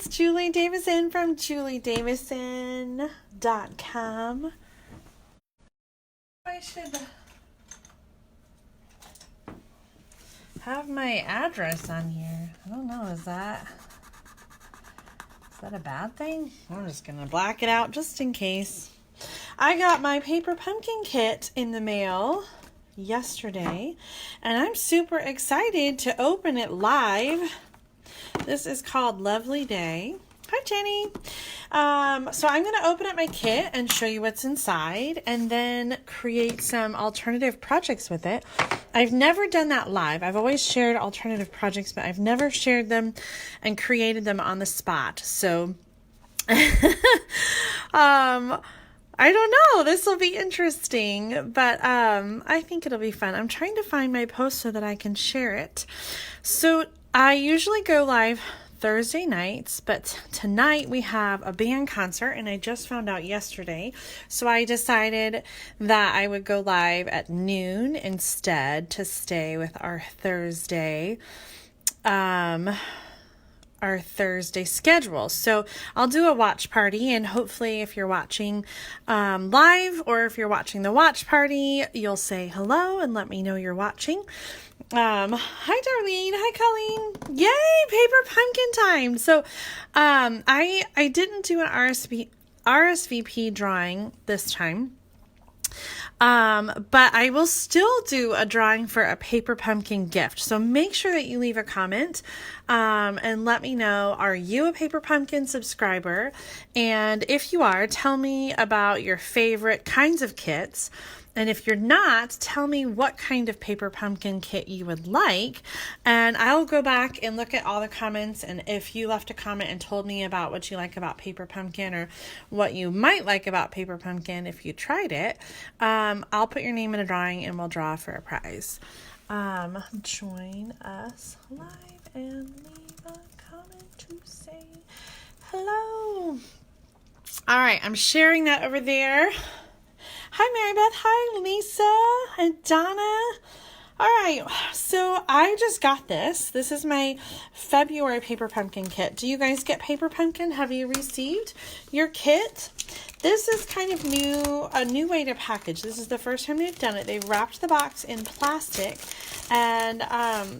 it's Julie Davison from juliedavison.com. I should have my address on here. I don't know, is that a bad thing? I'm just gonna black it out just in case. I got my paper pumpkin kit in the mail yesterday, and I'm super excited to open it live. This is called Lovely Day. Hi, Jenny. So I'm going to open up my kit and show you what's inside and then create some alternative projects with it. I've never done that live. I've always shared alternative projects, but I've never shared them and created them on the spot. So I don't know. This will be interesting, but I think it'll be fun. I'm trying to find my post so that I can share it. So I usually go live Thursday nights, but tonight we have a band concert, and I just found out yesterday. So I decided that I would go live at noon instead to stay with our Thursday schedule. So I'll do a watch party, and hopefully if you're watching live or if you're watching the watch party, you'll say hello and let me know you're watching. Hi Darlene, hi Colleen. Yay, paper pumpkin time. So I didn't do an RSVP drawing this time. But I will still do a drawing for a paper pumpkin gift. So make sure that you leave a comment, and let me know, are you a paper pumpkin subscriber? And if you are, tell me about your favorite kinds of kits. And if you're not, tell me what kind of paper pumpkin kit you would like, and I'll go back and look at all the comments, and if you left a comment and told me about what you like about paper pumpkin or what you might like about paper pumpkin if you tried it, I'll put your name in a drawing and we'll draw for a prize. Join us live and leave a comment to say hello. All right, I'm sharing that over there. Hi, Mary Beth. Hi, Lisa and Donna. All right, so I just got this. This is my February paper pumpkin kit. Do you guys get paper pumpkin? Have you received your kit? This is kind of a new way to package. This is the first time they've done it. They wrapped the box in plastic, and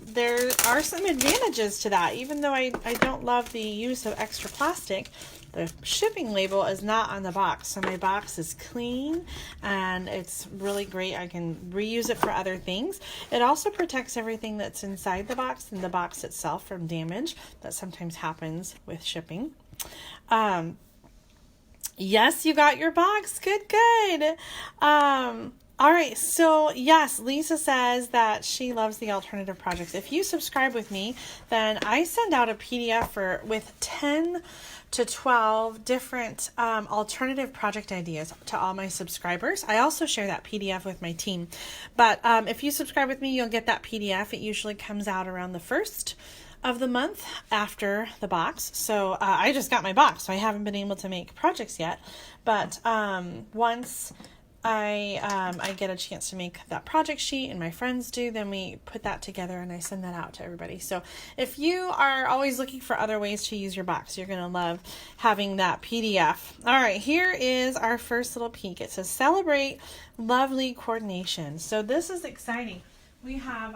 there are some advantages to that. Even though I don't love the use of extra plastic, the shipping label is not on the box, so my box is clean and it's really great. I can reuse it for other things. It also protects everything that's inside the box and the box itself from damage that sometimes happens with shipping. Yes, you got your box. Good. All right, so yes, Lisa says that she loves the alternative projects. If you subscribe with me, then I send out a PDF with 10 to 12 different alternative project ideas to all my subscribers. I also share that PDF with my team. But if you subscribe with me, you'll get that PDF. It usually comes out around the 1st of the month after the box. So I just got my box, so I haven't been able to make projects yet. But once I get a chance to make that project sheet and my friends do, then we put that together and I send that out to everybody. So if you are always looking for other ways to use your box, you're going to love having that PDF. All right, here is our first little peek. It says celebrate lovely coordination. So this is exciting. We have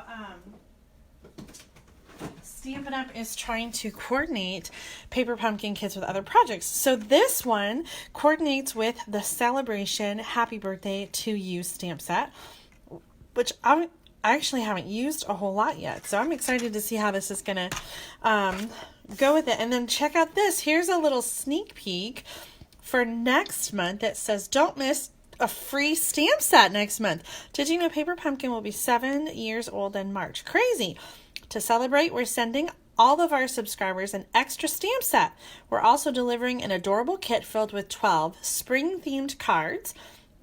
Stampin' Up! Is trying to coordinate paper pumpkin kits with other projects. So this one coordinates with the Sale-a-Bration Happy Birthday to You stamp set, which I actually haven't used a whole lot yet. So I'm excited to see how this is going to go with it. And then check out this. Here's a little sneak peek for next month that says, don't miss a free stamp set next month. Did you know Paper Pumpkin will be 7 years old in March? Crazy. To celebrate, we're sending all of our subscribers an extra stamp set. We're also delivering an adorable kit filled with 12 spring-themed cards.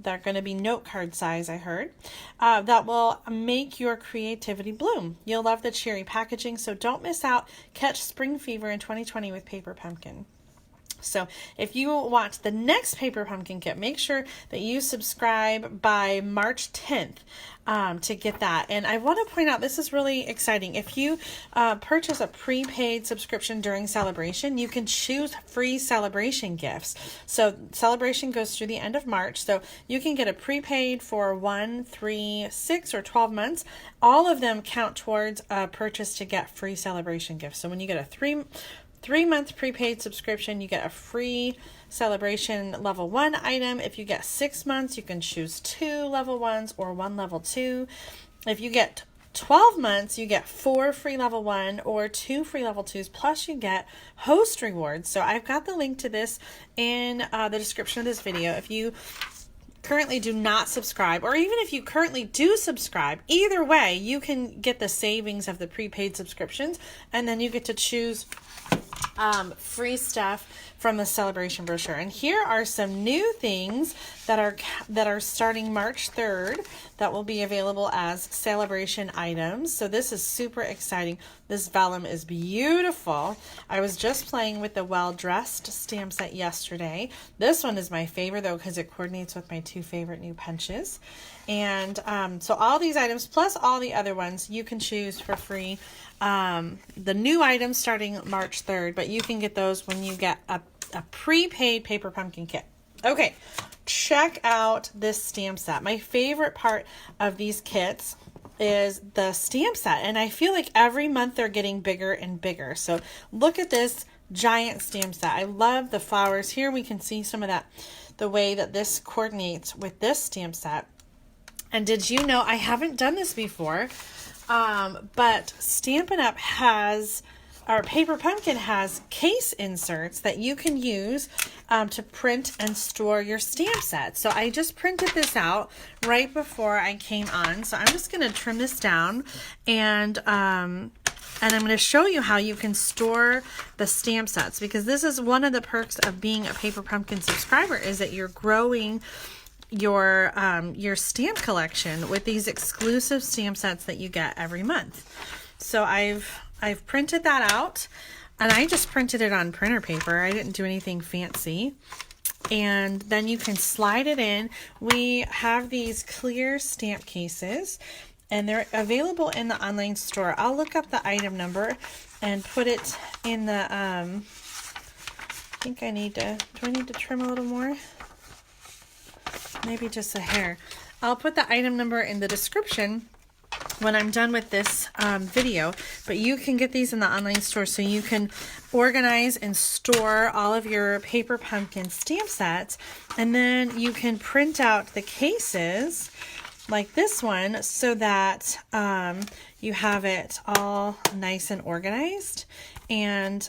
They're going to be note card size, I heard, that will make your creativity bloom. You'll love the cheery packaging, so don't miss out. Catch spring fever in 2020 with Paper Pumpkin. So if you want the next Paper Pumpkin kit, make sure that you subscribe by March 10th to get that. And I want to point out, this is really exciting. If you purchase a prepaid subscription during Sale-a-Bration, you can choose free Sale-a-Bration gifts. So Sale-a-Bration goes through the end of March. So you can get a prepaid for 1, 3, 6, or 12 months. All of them count towards a purchase to get free Sale-a-Bration gifts. So when you get a 3-month prepaid subscription, you get a free Sale-a-Bration level 1 item. If you get 6 months, you can choose 2 level 1s or 1 level 2. If you get 12 months, you get 4 free level 1 or 2 free level 2s, plus you get host rewards. So I've got the link to this in the description of this video. If you currently do not subscribe, or even if you currently do subscribe, either way, you can get the savings of the prepaid subscriptions, and then you get to choose free stuff from the Sale-a-Bration brochure. And here are some new things that are starting March 3rd that will be available as Sale-a-Bration items. So this is super exciting. This vellum is beautiful. I was just playing with the Well Dressed stamp set yesterday. This one is my favorite though, because it coordinates with my 2 favorite new punches. And so all these items plus all the other ones you can choose for free. The new items starting March 3rd, but you can get those when you get a prepaid Paper Pumpkin kit. Okay, check out this stamp set. My favorite part of these kits is the stamp set, and I feel like every month they're getting bigger and bigger. So look at this giant stamp set. I love the flowers. Here we can see some of that, the way that this coordinates with this stamp set. And did you know, I haven't done this before, but Stampin' Up! Our Paper Pumpkin has case inserts that you can use to print and store your stamp set. So I just printed this out right before I came on. So I'm just going to trim this down, and I'm going to show you how you can store the stamp sets, because this is one of the perks of being a Paper Pumpkin subscriber, is that you're growing your stamp collection with these exclusive stamp sets that you get every month. So I've printed that out, and I just printed it on printer paper. I didn't do anything fancy. And then you can slide it in. We have these clear stamp cases, and they're available in the online store. I'll look up the item number and put it in the, I think I need to, do I need to trim a little more? Maybe just a hair. I'll put the item number in the description when I'm done with this video, but you can get these in the online store, so you can organize and store all of your Paper Pumpkin stamp sets, and then you can print out the cases like this one, so that you have it all nice and organized, and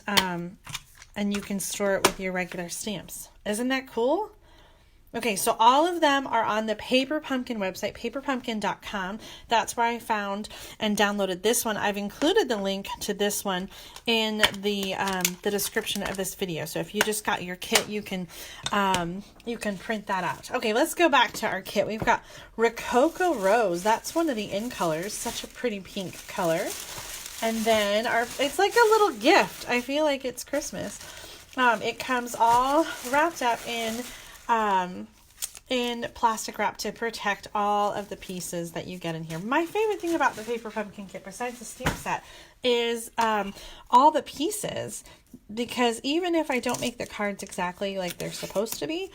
you can store it with your regular stamps. Isn't that cool? Okay, so all of them are on the Paper Pumpkin website, paperpumpkin.com. That's where I found and downloaded this one. I've included the link to this one in the description of this video. So if you just got your kit, you can print that out. Okay, let's go back to our kit. We've got Rococo Rose. That's one of the in colors. Such a pretty pink color. And then it's like a little gift. I feel like it's Christmas. It comes all wrapped up in plastic wrap to protect all of the pieces that you get in here. My favorite thing about the Paper Pumpkin kit, besides the stamp set, is all the pieces, because even if I don't make the cards exactly like they're supposed to be,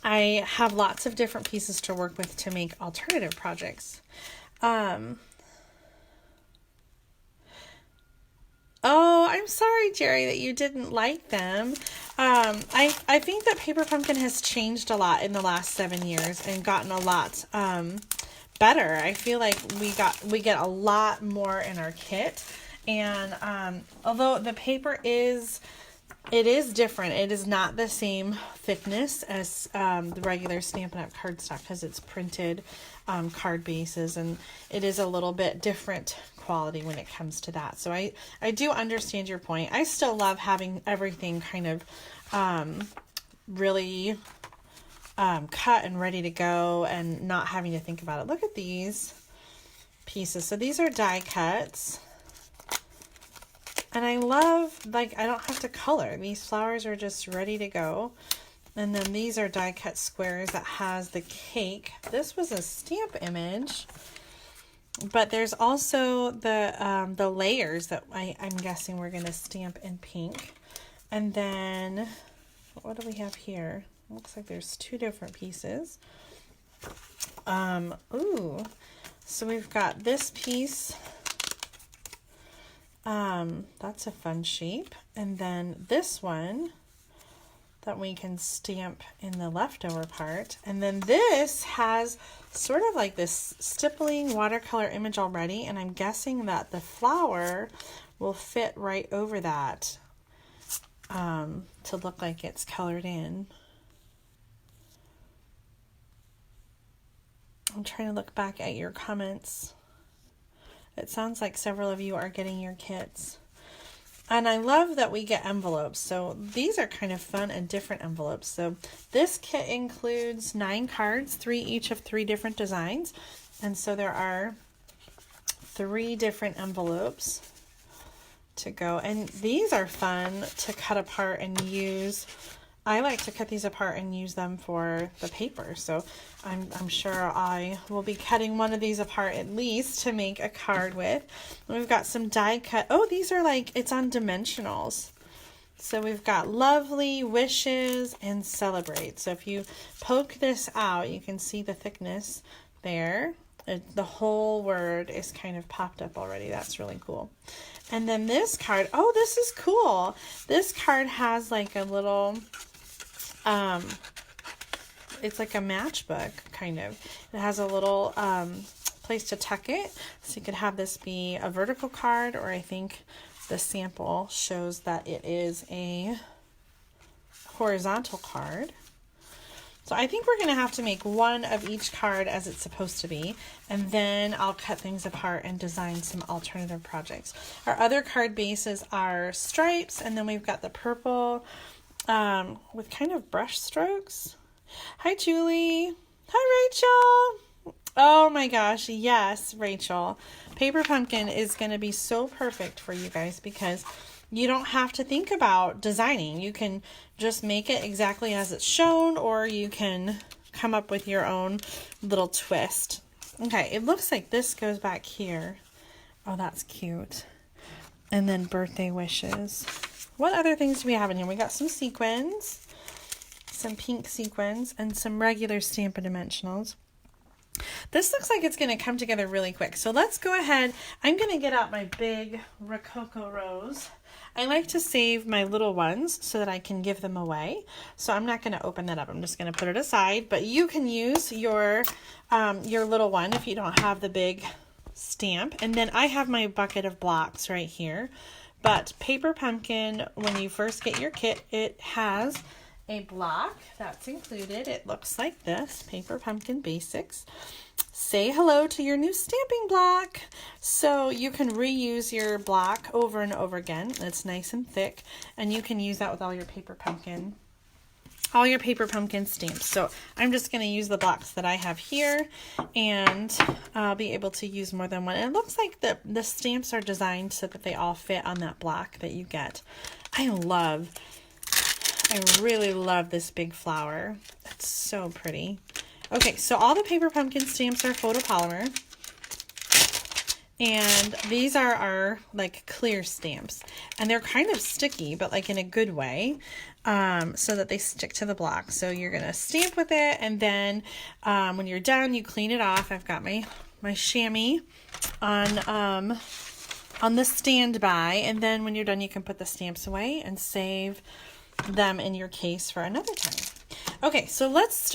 I have lots of different pieces to work with to make alternative projects. Oh, I'm sorry, Jerry, that you didn't like them. I think that Paper Pumpkin has changed a lot in the last 7 years and gotten a lot better. I feel like we get a lot more in our kit, and although the paper is different, it is not the same thickness as the regular Stampin' Up! Cardstock, because it's printed card bases, and it is a little bit different quality when it comes to that. So I do understand your point. I still love having everything kind of really cut and ready to go, and not having to think about it. Look at these pieces. So these are die cuts. And I love, like, I don't have to color. These flowers are just ready to go. And then these are die cut squares that has the cake. This was a stamp image, but there's also the layers that I'm guessing we're going to stamp in pink. And then what do we have here? Looks like there's two different pieces. Ooh, so we've got this piece. That's a fun shape. And then this one that we can stamp in the leftover part. And then this has sort of like this stippling watercolor image already, and I'm guessing that the flower will fit right over that to look like it's colored in. I'm trying to look back at your comments. It sounds like several of you are getting your kits. And I love that we get envelopes. So these are kind of fun and different envelopes. So this kit includes 9 cards, 3 each of 3 different designs. And so there are 3 different envelopes to go. And these are fun to cut apart and use. I like to cut these apart and use them for the paper. So I'm sure I will be cutting one of these apart at least to make a card with. And we've got some die cut. Oh, these are like, it's on dimensionals. So we've got lovely, wishes, and celebrate. So if you poke this out, you can see the thickness there. The whole word is kind of popped up already. That's really cool. And then this card, oh, this is cool. This card has like a little, it's like a matchbook kind of. It has a little place to tuck it. So you could have this be a vertical card, or I think the sample shows that it is a horizontal card. So I think we're going to have to make one of each card as it's supposed to be, and then I'll cut things apart and design some alternative projects. Our other card bases are stripes, and then we've got the purple with kind of brush strokes. Hi, Julie. Hi, Rachel. Oh my gosh, yes, Rachel. Paper Pumpkin is going to be so perfect for you guys because you don't have to think about designing. You can just make it exactly as it's shown, or you can come up with your own little twist. Okay, it looks like this goes back here. Oh, that's cute. And then birthday wishes. What other things do we have in here? We got some sequins, some pink sequins, and some regular Stampin' Dimensionals. This looks like it's going to come together really quick. So let's go ahead. I'm going to get out my big Rococo rose. I like to save my little ones so that I can give them away. So I'm not going to open that up. I'm just going to put it aside. But you can use your little one if you don't have the big stamp. And then I have my bucket of blocks right here. But Paper Pumpkin, when you first get your kit, it has a block that's included. It looks like this, Paper Pumpkin Basics. Say hello to your new stamping block. So you can reuse your block over and over again. It's nice and thick, and you can use that with all your Paper Pumpkin stamps. So I'm just going to use the blocks that I have here, and I'll be able to use more than one. And it looks like the stamps are designed so that they all fit on that block that you get. I really love this big flower. It's so pretty. Okay, so all the Paper Pumpkin stamps are photopolymer. And these are our like clear stamps. And they're kind of sticky, but like in a good way, so that they stick to the block. So you're going to stamp with it, and then when you're done, you clean it off. I've got my chamois on the standby, and then when you're done, you can put the stamps away and save them in your case for another time. Okay, so let's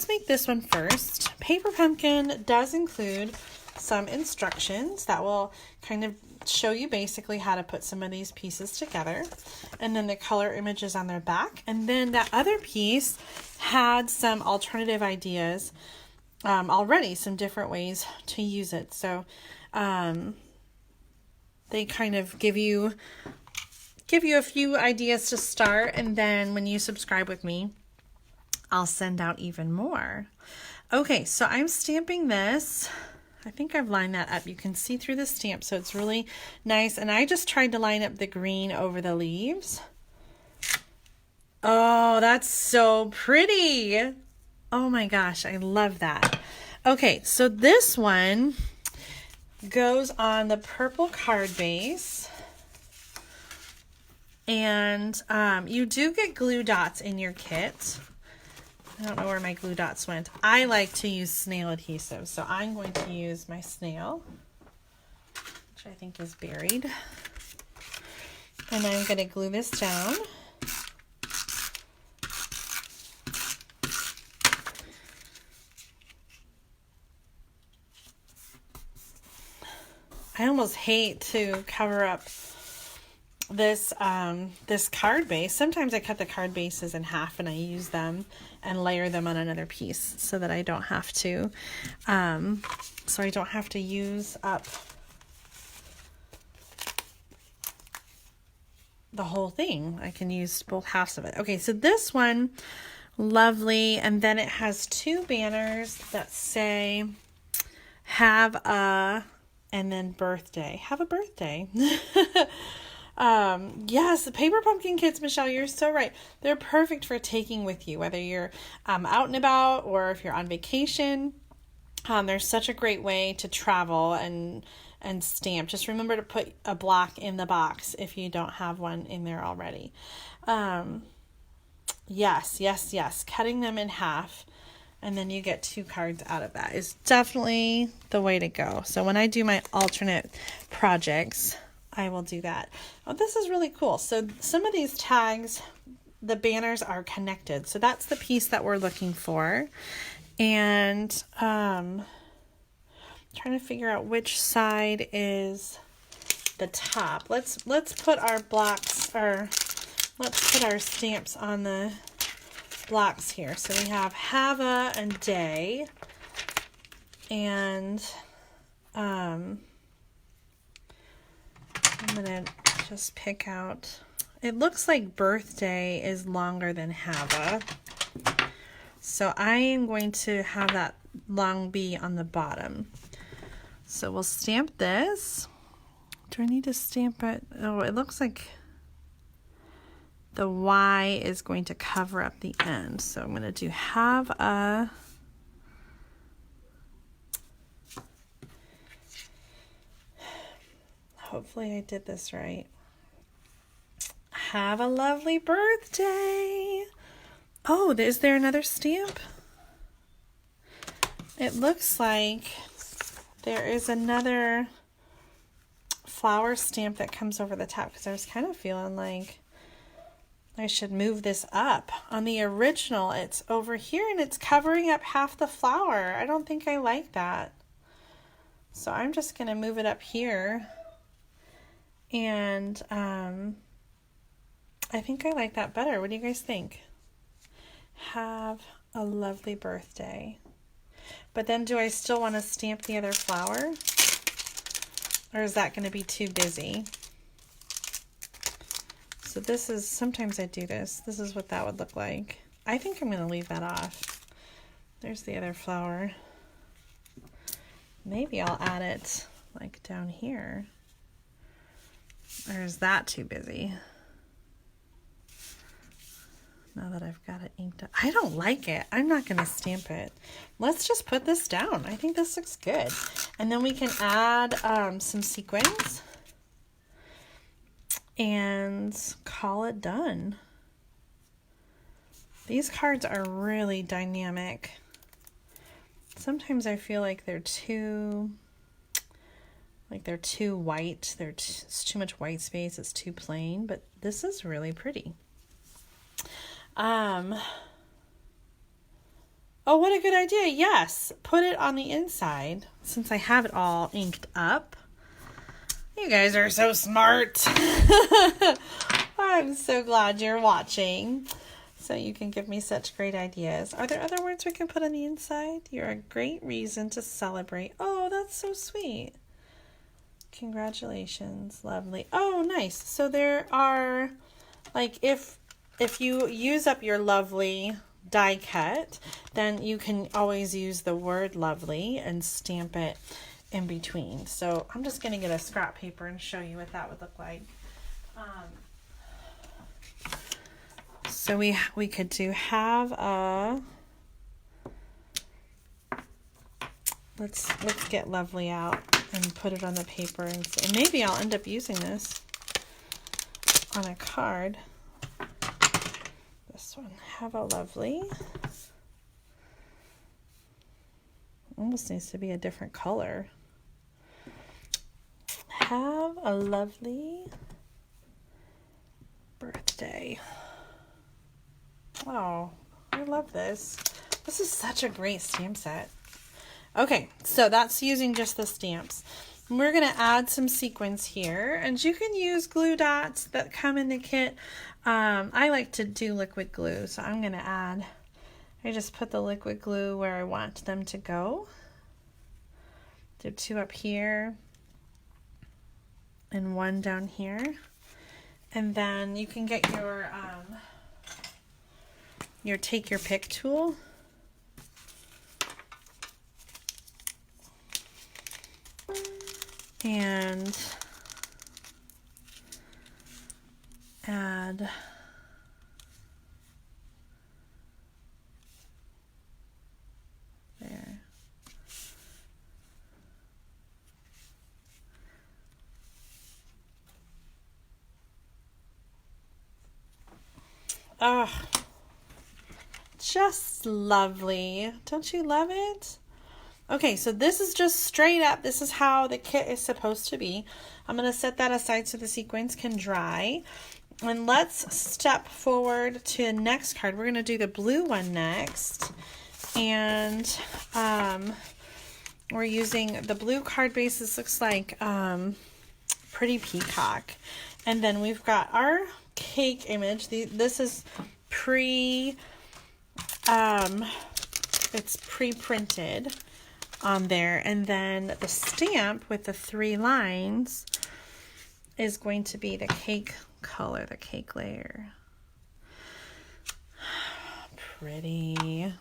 make this one first. Paper Pumpkin does include some instructions that will kind of show you basically how to put some of these pieces together, and then the color images on their back. And then that other piece had some alternative ideas already, some different ways to use it. So they kind of give you a few ideas to start, and then when you subscribe with me, I'll send out even more. Okay, so I'm stamping this. I think I've lined that up. You can see through the stamp, so it's really nice. And I just tried to line up the green over the leaves. Oh, that's so pretty. Oh my gosh, I love that. Okay, so this one goes on the purple card base. And you do get glue dots in your kit. I don't know where my glue dots went. I like to use snail adhesive, so I'm going to use my snail, which I think is buried. And I'm going to glue this down. I almost hate to cover up this this card base. Sometimes I cut the card bases in half and I use them and layer them on another piece so that I don't have to use up the whole thing. I can use both halves of it. Okay, so this one, lovely, and then it has two banners that say have a and then birthday. Have a birthday. Yes, the paper pumpkin kits, Michelle, you're so right. They're perfect for taking with you, whether you're out and about or if you're on vacation. They're such a great way to travel and stamp. Just remember to put a block in the box if you don't have one in there already. Yes. Cutting them in half and then you get two cards out of that is definitely the way to go. So when I do my alternate projects, I will do that. Oh, this is really cool. So some of these tags, the banners are connected. So that's the piece that we're looking for. And trying to figure out which side is the top. Let's put our blocks, or let's put our stamps on the blocks here. So we have a and day. And I'm going to just pick out, it looks like birthday is longer than have a. So I am going to have that long B on the bottom. So we'll stamp this. Do I need to stamp it? Oh, it looks like the Y is going to cover up the end. So I'm going to do have a. Hopefully I did this right. Have a lovely birthday. Oh, is there another stamp? It looks like there is another flower stamp that comes over the top, because I was kind of feeling like I should move this up. On the original, it's over here and it's covering up half the flower. I don't think I like that. So I'm just going to move it up here. And I think I like that better. What do you guys think? Have a lovely birthday. But then do I still want to stamp the other flower? Or is that going to be too busy? So this is, sometimes I do this. This is what that would look like. I think I'm going to leave that off. There's the other flower. Maybe I'll add it like down here. Or is that too busy? Now that I've got it inked up. I don't like it. I'm not going to stamp it. Let's just put this down. I think this looks good. And then we can add some sequins and call it done. These cards are really dynamic. Sometimes I feel like they're too white. It's too much white space. It's too plain, but this is really pretty. Oh, what a good idea. Yes. Put it on the inside since I have it all inked up. You guys are so smart. I'm so glad you're watching so you can give me such great ideas. Are there other words we can put on the inside? You're a great reason to celebrate. Oh, that's so sweet. Congratulations. Lovely. Oh, nice. So there are, like, if you use up your lovely die cut, then you can always use the word lovely and stamp it in between. So I'm just going to get a scrap paper and show you what that would look like. So we could do have a, let's get Lovely out and put it on the paper, and maybe I'll end up using this on a card. This one, have a Lovely. Almost needs to be a different color. Have a lovely birthday. Oh, I love this. This is such a great stamp set. Okay, so that's using just the stamps. We're going to add some sequins here, and you can use glue dots that come in the kit. I like to do liquid glue, so I'm going to add, I just put the liquid glue where I want them to go. Do 2 up here and 1 down here. And then you can get your take your pick tool. And add there. Oh, just lovely. Don't you love it? Okay, so this is just straight up. This is how the kit is supposed to be. I'm going to set that aside so the sequins can dry. And let's step forward to the next card. We're going to do the blue one next. And we're using the blue card base. This looks like Pretty Peacock. And then we've got our cake image. This is it's pre-printed on there, and then the stamp with the 3 lines is going to be the cake color, the cake layer. Pretty.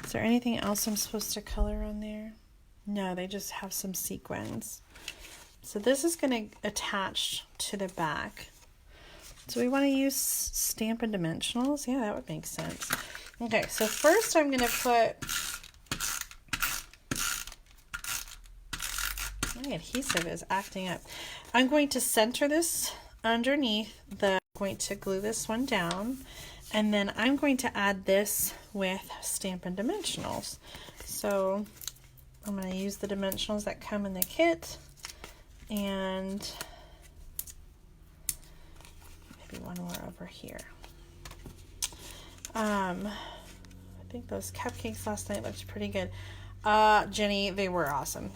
Is there anything else I'm supposed to color on there? No, they just have some sequins. So this is going to attach to the back. So we want to use Stampin' Dimensionals. Yeah, that would make sense. Okay, so first I'm going to put, my adhesive is acting up. I'm going to center this underneath I'm going to glue this one down, and then I'm going to add this with Stampin' Dimensionals. So I'm going to use the dimensionals that come in the kit, and maybe one more over here. I think those cupcakes last night looked pretty good. Jenny, they were awesome.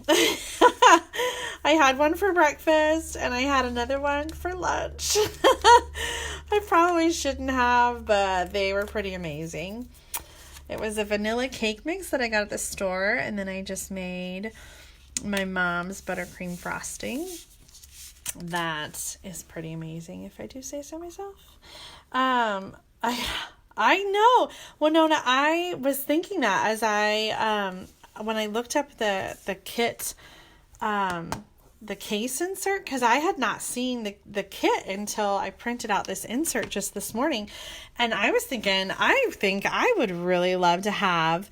I had one for breakfast and I had another one for lunch. I probably shouldn't have, but they were pretty amazing. It was a vanilla cake mix that I got at the store, and then I just made my mom's buttercream frosting. That is pretty amazing, if I do say so myself. I know. Well, Nona, I was thinking that as when I looked up the kit, the case insert, because I had not seen the kit until I printed out this insert just this morning, and I was thinking, I think I would really love to have,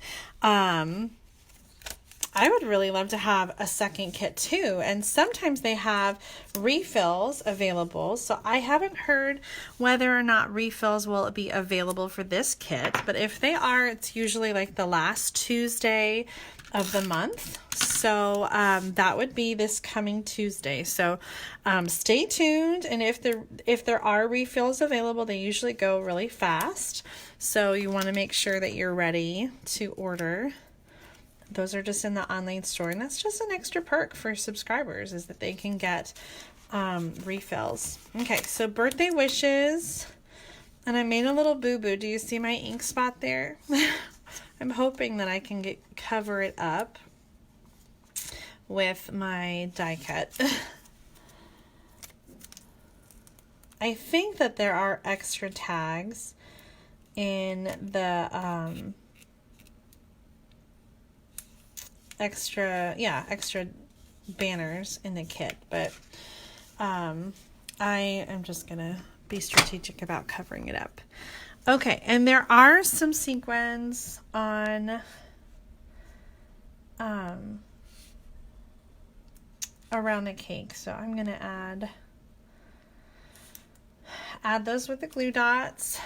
a second kit too. And sometimes they have refills available. So I haven't heard whether or not refills will be available for this kit. But if they are, it's usually like the last Tuesday of the month. So that would be this coming Tuesday. So stay tuned. And if there are refills available, they usually go really fast. So you want to make sure that you're ready to order. Those are just in the online store, and that's just an extra perk for subscribers, is that they can get refills. Okay, so birthday wishes, and I made a little boo-boo. Do you see my ink spot there? I'm hoping that I can cover it up with my die cut. I think that there are extra tags in the extra banners in the kit, but I am just gonna be strategic about covering it up. Okay, and there are some sequins on around the cake, so I'm gonna add those with the glue dots.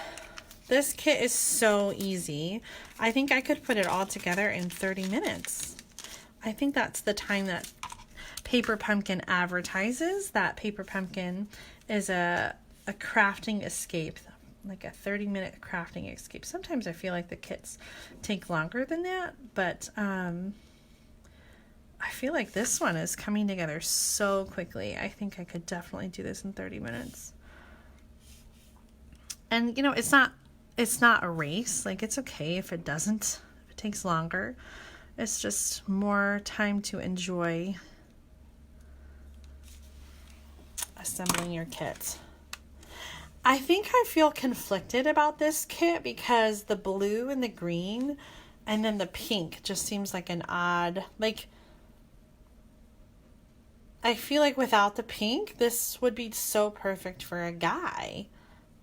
This kit is so easy. I think I could put it all together in 30 minutes. I think that's the time that Paper Pumpkin advertises, that Paper Pumpkin is a crafting escape, like a 30-minute crafting escape. Sometimes I feel like the kits take longer than that, but I feel like this one is coming together so quickly. I think I could definitely do this in 30 minutes. And you know, it's not a race. Like, it's okay if it doesn't, if it takes longer. It's just more time to enjoy assembling your kit. I think I feel conflicted about this kit because the blue and the green and then the pink just seems like an odd, like, I feel like without the pink, this would be so perfect for a guy.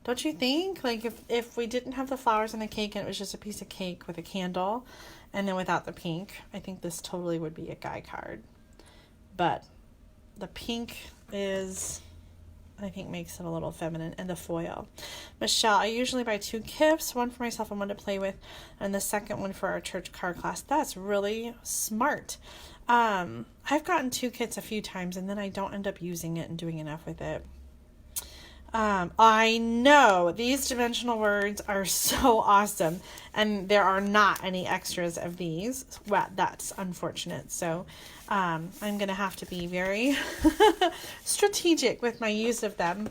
Don't you think? Like, if we didn't have the flowers on the cake and it was just a piece of cake with a candle, and then without the pink, I think this totally would be a guy card. But the pink is, I think, makes it a little feminine, and the foil. Michelle, I usually buy 2 kits, one for myself and one to play with, and the second one for our church card class. That's really smart. I've gotten 2 kits a few times, and then I don't end up using it and doing enough with it. I know these dimensional words are so awesome, and there are not any extras of these. Well, that's unfortunate. So I'm going to have to be very strategic with my use of them.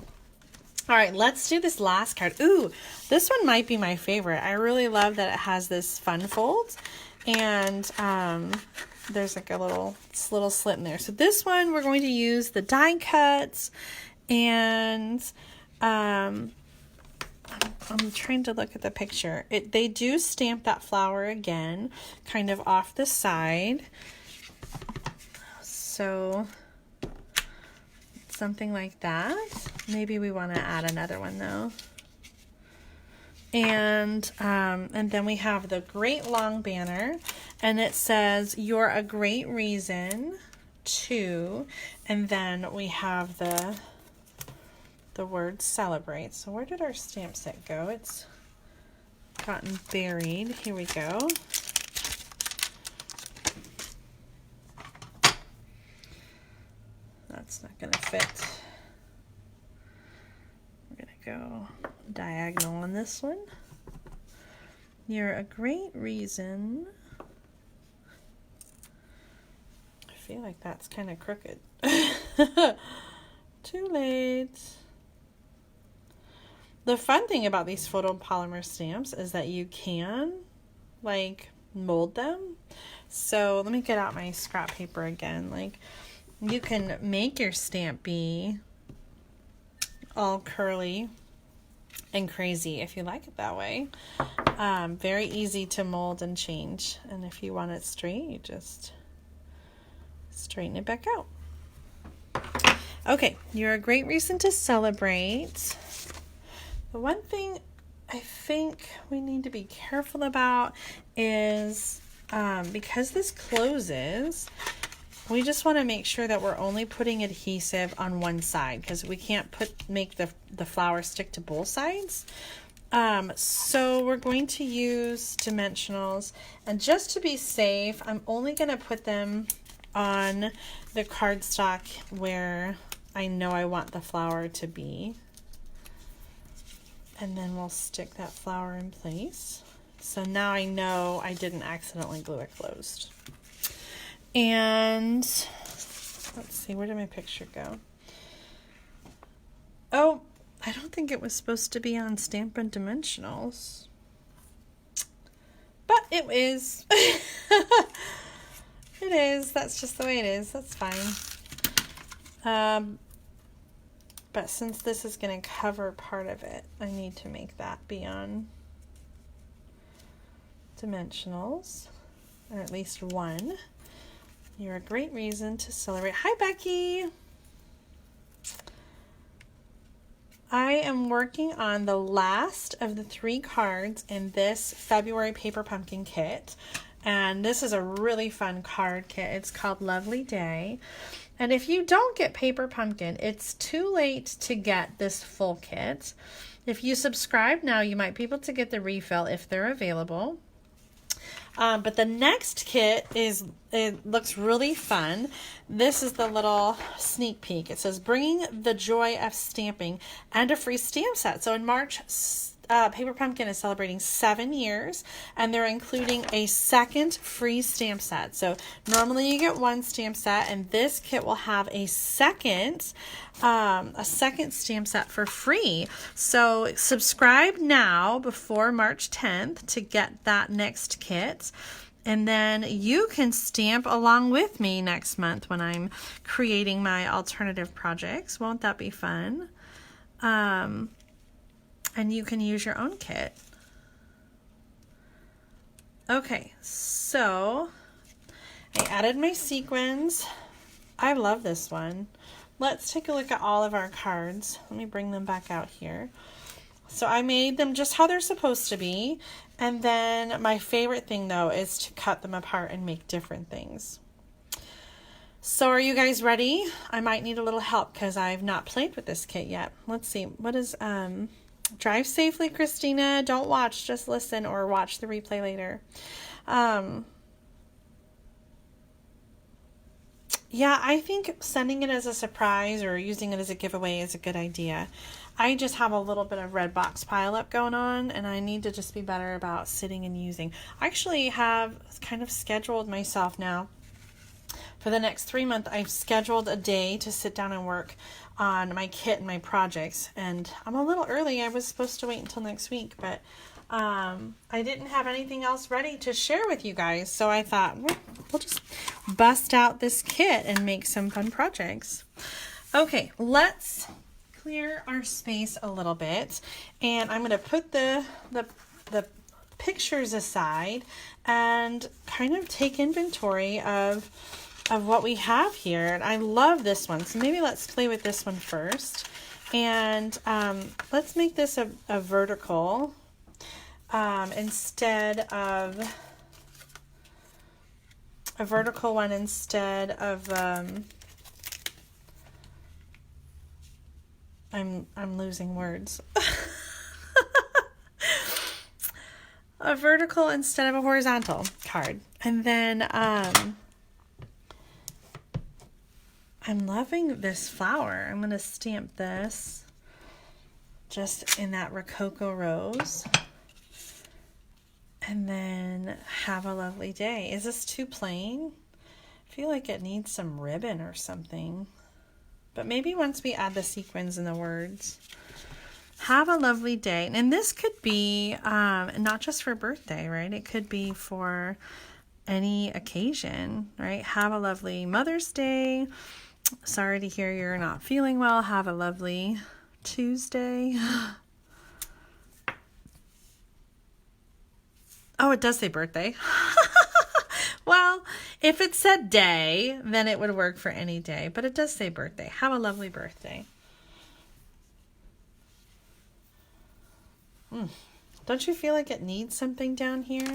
All right, let's do this last card. Ooh, this one might be my favorite. I really love that it has this fun fold, and there's like a little slit in there. So this one, we're going to use the die cuts, and I'm trying to look at the picture. They do stamp that flower again, kind of off the side. So something like that. Maybe we want to add another one though. And then we have the great long banner, and it says, "You're a great reason to," and then we have the word celebrate. So where did our stamp set go? It's gotten buried. Here we go. That's not going to fit. We're going to go diagonal on this one. You're a great reason. I feel like that's kind of crooked. Too late. The fun thing about these photopolymer stamps is that you can, like, mold them. So let me get out my scrap paper again. Like, you can make your stamp be all curly and crazy if you like it that way. Very easy to mold and change. And if you want it straight, you just straighten it back out. Okay, you're a great reason to celebrate. The one thing I think we need to be careful about is because this closes, we just want to make sure that we're only putting adhesive on one side, because we can't make the flower stick to both sides. So we're going to use dimensionals, and just to be safe, I'm only going to put them on the cardstock where I know I want the flower to be. And then we'll stick that flower in place. So now I know I didn't accidentally glue it closed. And let's see, where did my picture go? Oh, I don't think it was supposed to be on Stampin' Dimensionals. But it is. It is. That's just the way it is. That's fine. But since this is going to cover part of it, I need to make that be on dimensionals, or at least one. You're a great reason to celebrate. Hi, Becky. I am working on the last of the 3 cards in this February Paper Pumpkin kit. And this is a really fun card kit. It's called Lovely Day. And if you don't get Paper Pumpkin, it's too late to get this full kit. If you subscribe now, you might be able to get the refill if they're available. But the next kit it looks really fun. This is the little sneak peek. It says, bringing the joy of stamping and a free stamp set. So in March, Paper Pumpkin is celebrating 7 years, and they're including a second free stamp set. So normally you get 1 stamp set, and this kit will have a second stamp set for free. So subscribe now before March 10th to get that next kit. And then you can stamp along with me next month when I'm creating my alternative projects. Won't that be fun? And you can use your own kit. Okay, so I added my sequins. I love this one. Let's take a look at all of our cards. Let me bring them back out here. So I made them just how they're supposed to be. And then my favorite thing though is to cut them apart and make different things. So are you guys ready? I might need a little help because I've not played with this kit yet. Let's see. What is drive safely, Christina. Don't watch, just listen, or watch the replay later. Yeah, I think sending it as a surprise or using it as a giveaway is a good idea. I just have a little bit of red box pile up going on, and I need to just be better about sitting and using. I actually have kind of scheduled myself now. For the next 3 months, I've scheduled a day to sit down and work on my kit and my projects. And I'm a little early. I was supposed to wait until next week, but I didn't have anything else ready to share with you guys. So I thought, we'll just bust out this kit and make some fun projects. Okay, let's clear our space a little bit. And I'm going to put the pictures aside and kind of take inventory of what we have here. And I love this one. So maybe let's play with this one first. And let's make this a vertical instead of a vertical one instead of I'm losing words. A vertical instead of a horizontal card. And then I'm loving this flower. I'm going to stamp this just in that Rococo Rose. And then have a lovely day. Is this too plain? I feel like it needs some ribbon or something. But maybe once we add the sequins and the words. Have a lovely day. And this could be not just for birthday, right? It could be for any occasion, right? Have a lovely Mother's Day. Sorry to hear you're not feeling well. Have a lovely Tuesday. Oh, it does say birthday. Well, if it said day, then it would work for any day. But it does say birthday. Have a lovely birthday. Don't you feel like it needs something down here?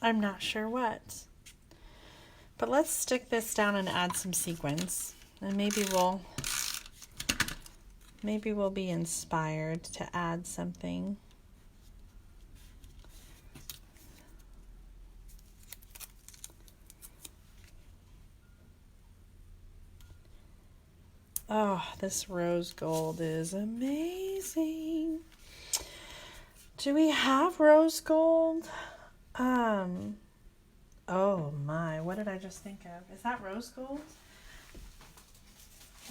I'm not sure what. But let's stick this down and add some sequins. And maybe we'll be inspired to add something. Oh, this rose gold is amazing. Do we have rose gold? Oh my, what did I just think of? Is that rose gold?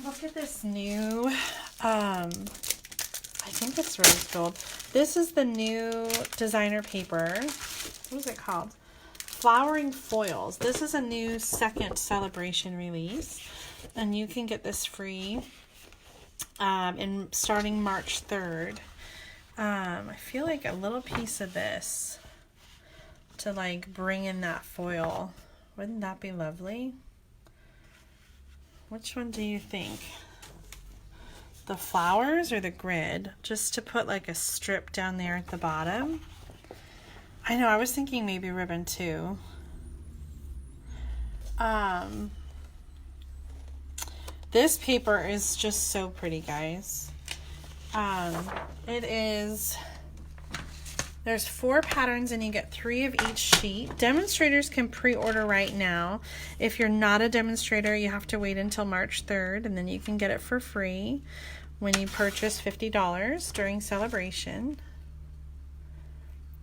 Look at this new, I think it's rose gold. This is the new designer paper. What is it called? Flowering Foils. This is a new second Sale-a-Bration release. And you can get this free starting March 3rd. I feel like a little piece of this to like bring in that foil. Wouldn't that be lovely? Which one do you think? The flowers or the grid? Just to put like a strip down there at the bottom. I know, I was thinking maybe ribbon too. This paper is just so pretty, guys. It is, there's 4 patterns and you get 3 of each sheet. Demonstrators can pre-order right now. If you're not a demonstrator, you have to wait until March 3rd, and then you can get it for free when you purchase $50 during Sale-a-Bration.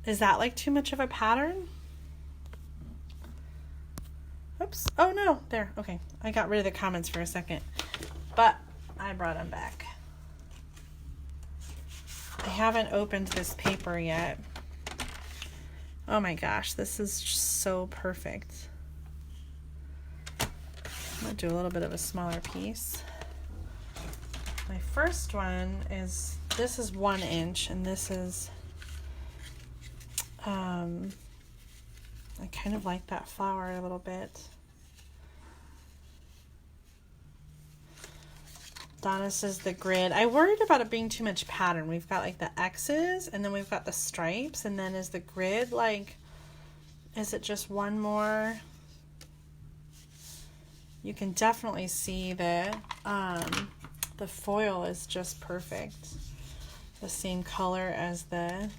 Is that like too much of a pattern? Oops. Oh no, there. Okay. I got rid of the comments for a second, but I brought them back. I haven't opened this paper yet. Oh my gosh, this is just so perfect. I'm gonna do a little bit of a smaller piece. My first one is, this is 1 inch, and this is, I kind of like that flower a little bit. Donna says the grid. I worried about it being too much pattern. We've got like the X's, and then we've got the stripes, and then is the grid like, is it just one more? You can definitely see that the foil is just perfect. The same color as the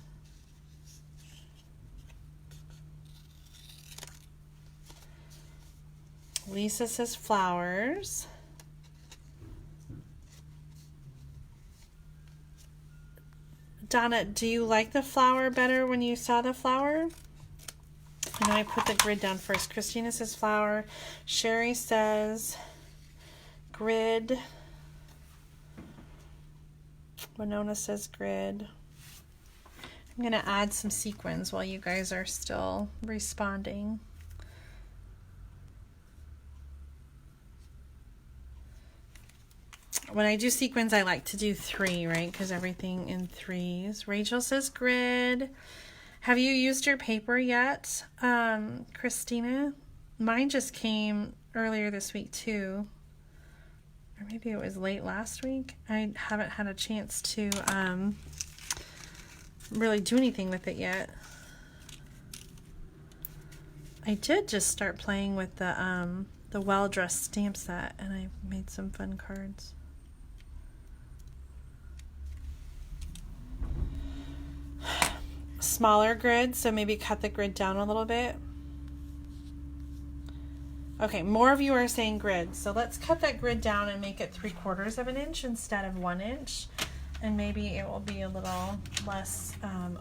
Lisa says flowers. Donna, do you like the flower better when you saw the flower? And I put the grid down first. Christina says flower. Sherry says grid. Winona says grid. I'm going to add some sequins while you guys are still responding. When I do sequins, I like to do 3, right? Because everything in 3s. Rachel says grid. Have you used your paper yet, Christina? Mine just came earlier this week too. Or maybe it was late last week. I haven't had a chance to really do anything with it yet. I did just start playing with the well-dressed stamp set, and I made some fun cards. Smaller grid, so maybe cut the grid down a little bit. Okay, more of you are saying grid, so let's cut that grid down and make it 3/4 of an inch instead of 1 inch, and maybe it will be a little less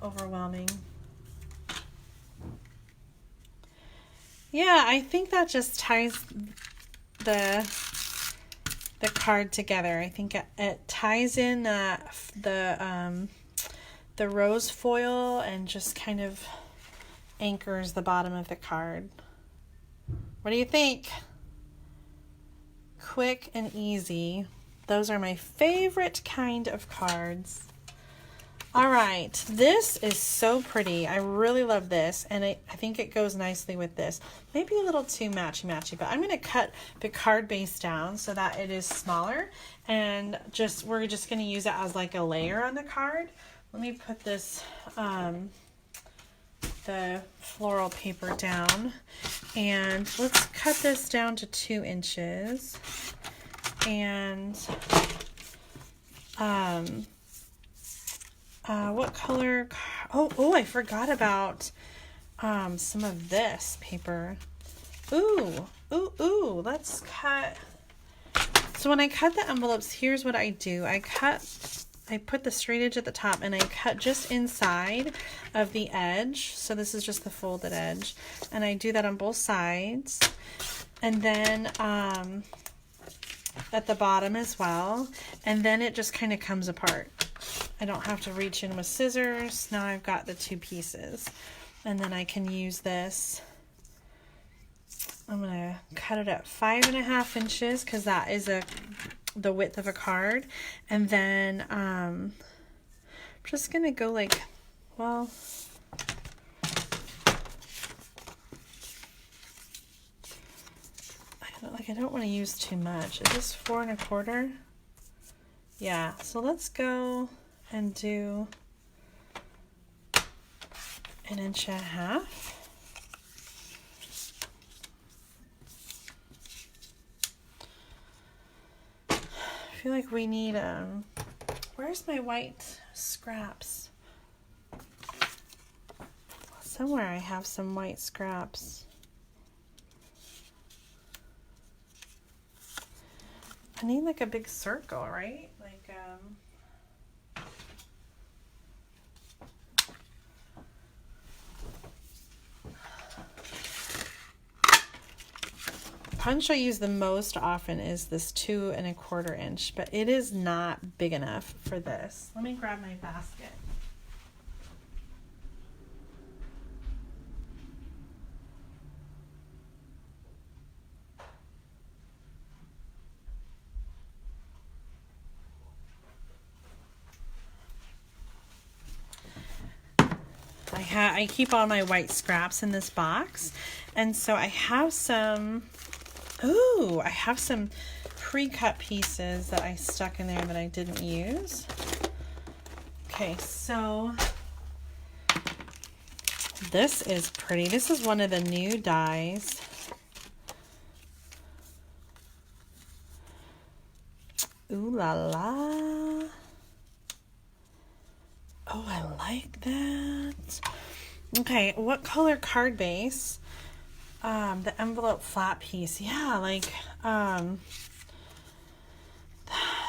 overwhelming. Yeah, I think that just ties the card together. I think it ties in the rose foil and just kind of anchors the bottom of the card. What do you think? Quick and easy. Those are my favorite kind of cards. All right, this is so pretty. I really love this, and I think it goes nicely with this. Maybe a little too matchy-matchy, but I'm going to cut the card base down so that it is smaller, and we're just going to use it as like a layer on the card. Let me put this, the floral paper down, and let's cut this down to 2 inches. And what color? Oh, I forgot about some of this paper. Ooh, let's cut. So when I cut the envelopes, here's what I do. I put the straight edge at the top, and I cut just inside of the edge. So this is just the folded edge, and I do that on both sides. And then at the bottom as well, and then it just kind of comes apart. I don't have to reach in with scissors. Now I've got the 2 pieces, and then I can use this. I'm gonna cut it at 5.5 inches because that is the width of a card, and then I'm just gonna go like, well, I don't want to use too much. Is this 4 1/4? Yeah, so let's go and do 1.5 inches. I feel like we need, where's my white scraps? Somewhere I have some white scraps. I need like a big circle, right? Like, punch I use the most often is this 2 1/4 inch, but it is not big enough for this. Let me grab my basket. I keep all my white scraps in this box, and so I have some, ooh, I have some pre-cut pieces that I stuck in there that I didn't use. Okay, so this is pretty. This is one of the new dies. Ooh la la. Oh, I like that. Okay, what color card base? The envelope flat piece. Yeah, like,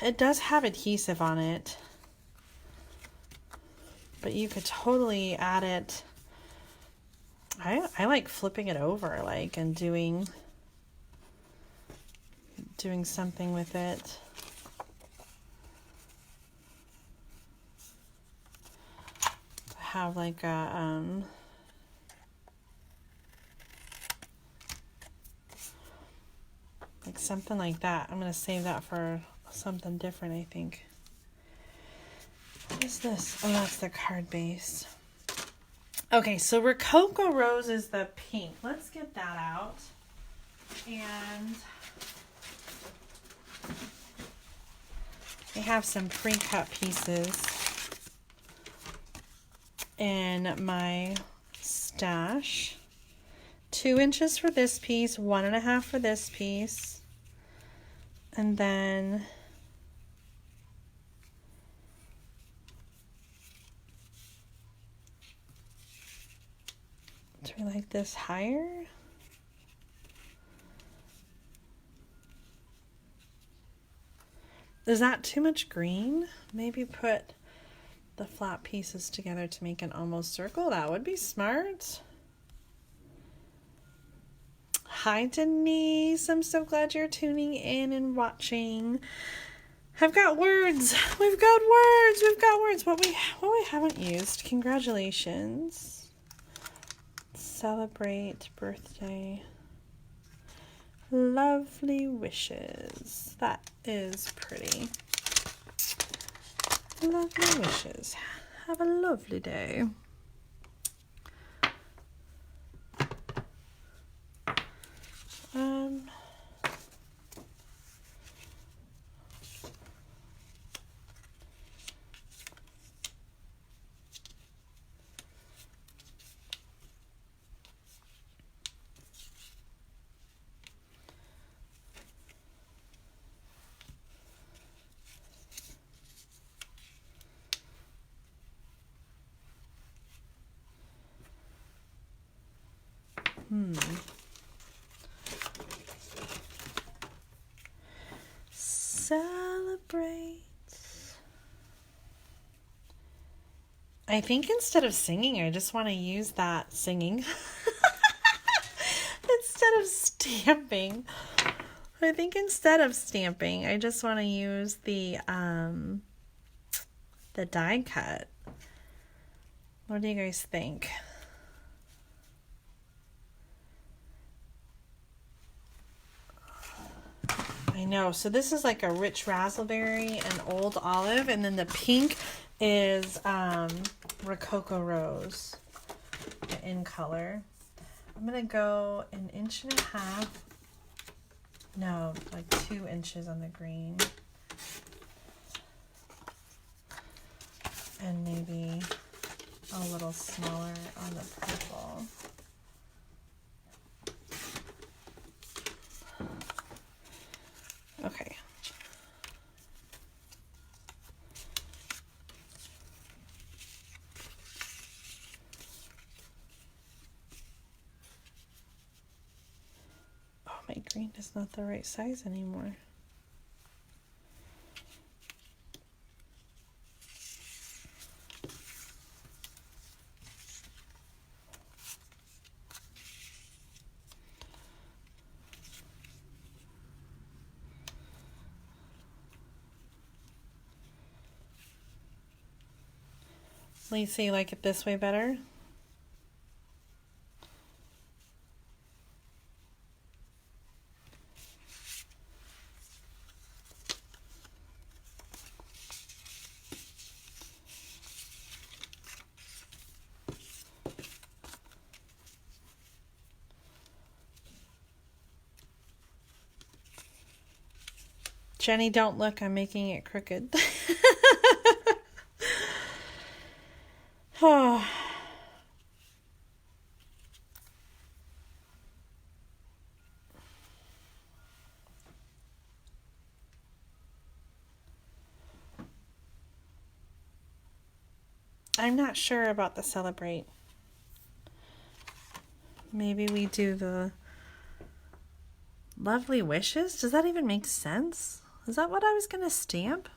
it does have adhesive on it, but you could totally add it. I like flipping it over, like, and doing something with it. Have like a like something like that. I'm gonna save that for something different, I think. What is this? Oh, that's the card base. Okay, so Rococo Rose is the pink. Let's get that out. And I have some pre-cut pieces in my stash. 2 inches for this piece, 1.5 for this piece, and then do we like this higher? Is that too much green? Maybe put the flat pieces together to make an almost circle. That would be smart. Hi Denise, I'm so glad you're tuning in and watching. I've got words. We've got words. We've got words. What we haven't used. Congratulations. Celebrate birthday. Lovely wishes. That is pretty. Lovely wishes. Have a lovely day. Celebrate. I think instead of singing, I just want to use that singing instead of stamping. I think instead of stamping, I just want to use the die cut. What do you guys think? I know. So this is like a rich raspberry and old olive, and then the pink is Rococo Rose in color. I'm gonna go 1.5 inches No, like 2 inches on the green. And maybe a little smaller on the purple. Okay. Oh, my green is not the right size anymore. Lisa, you like it this way better? Jenny, don't look. I'm making it crooked. Oh. I'm not sure about the celebrate. Maybe we do the lovely wishes? Does that even make sense? Is that what I was going to stamp?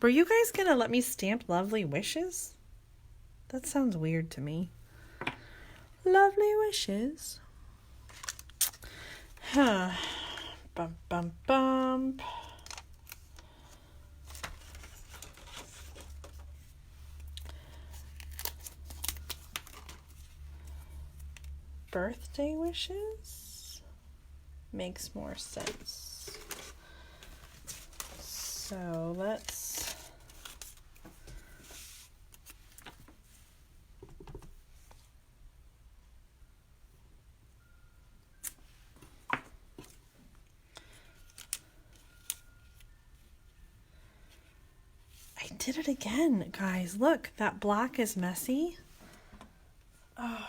Were you guys going to let me stamp lovely wishes? That sounds weird to me. Lovely wishes. Huh. Bump, bump, bump. Birthday wishes makes more sense. So let's I did it again, guys. Look, that black is messy. Oh.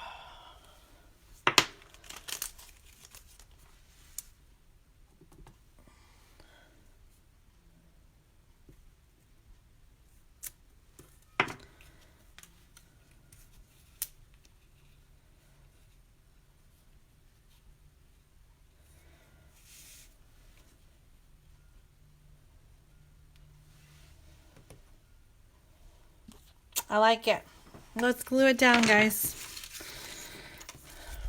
I like it. Let's glue it down, guys.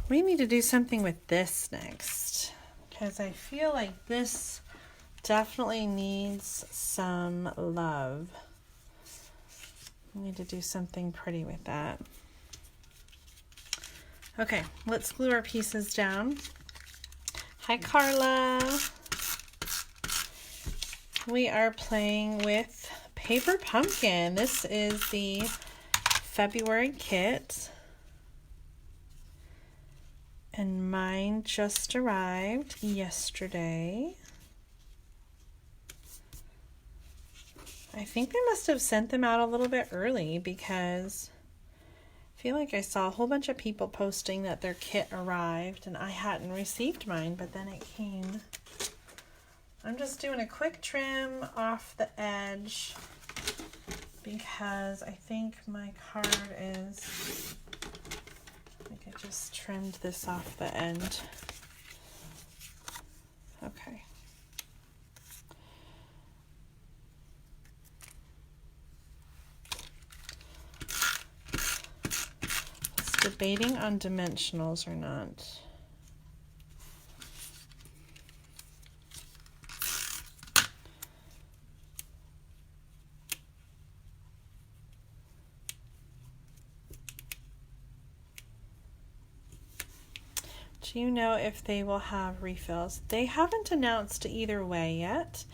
We need to do something with this next, because I feel like this definitely needs some love. We need to do something pretty with that. Okay, let's glue our pieces down. Hi, Carla. We are playing with Paper Pumpkin. This is the February kit. And mine just arrived yesterday. I think they must have sent them out a little bit early because I feel like I saw a whole bunch of people posting that their kit arrived and I hadn't received mine, but then it came. I'm just doing a quick trim off the edge because I think my card is, I think I just trimmed this off the end. Okay. It's debating on dimensionals or not. Do you know if they will have refills? They haven't announced either way yet.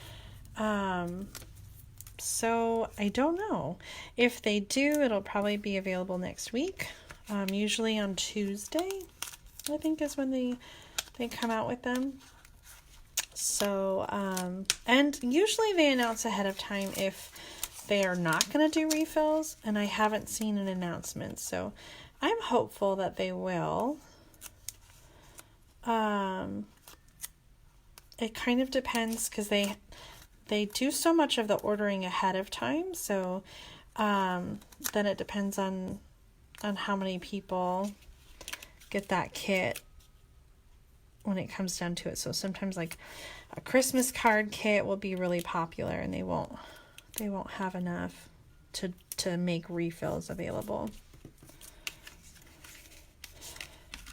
So I don't know. If they do, it'll probably be available next week. Usually on Tuesday, I think is when they come out with them. So, and usually they announce ahead of time if they are not going to do refills, and I haven't seen an announcement, so I'm hopeful that they will. It kind of depends because they do so much of the ordering ahead of time, so then it depends on how many people get that kit when it comes down to it. So sometimes like a Christmas card kit will be really popular, and they won't have enough to make refills available.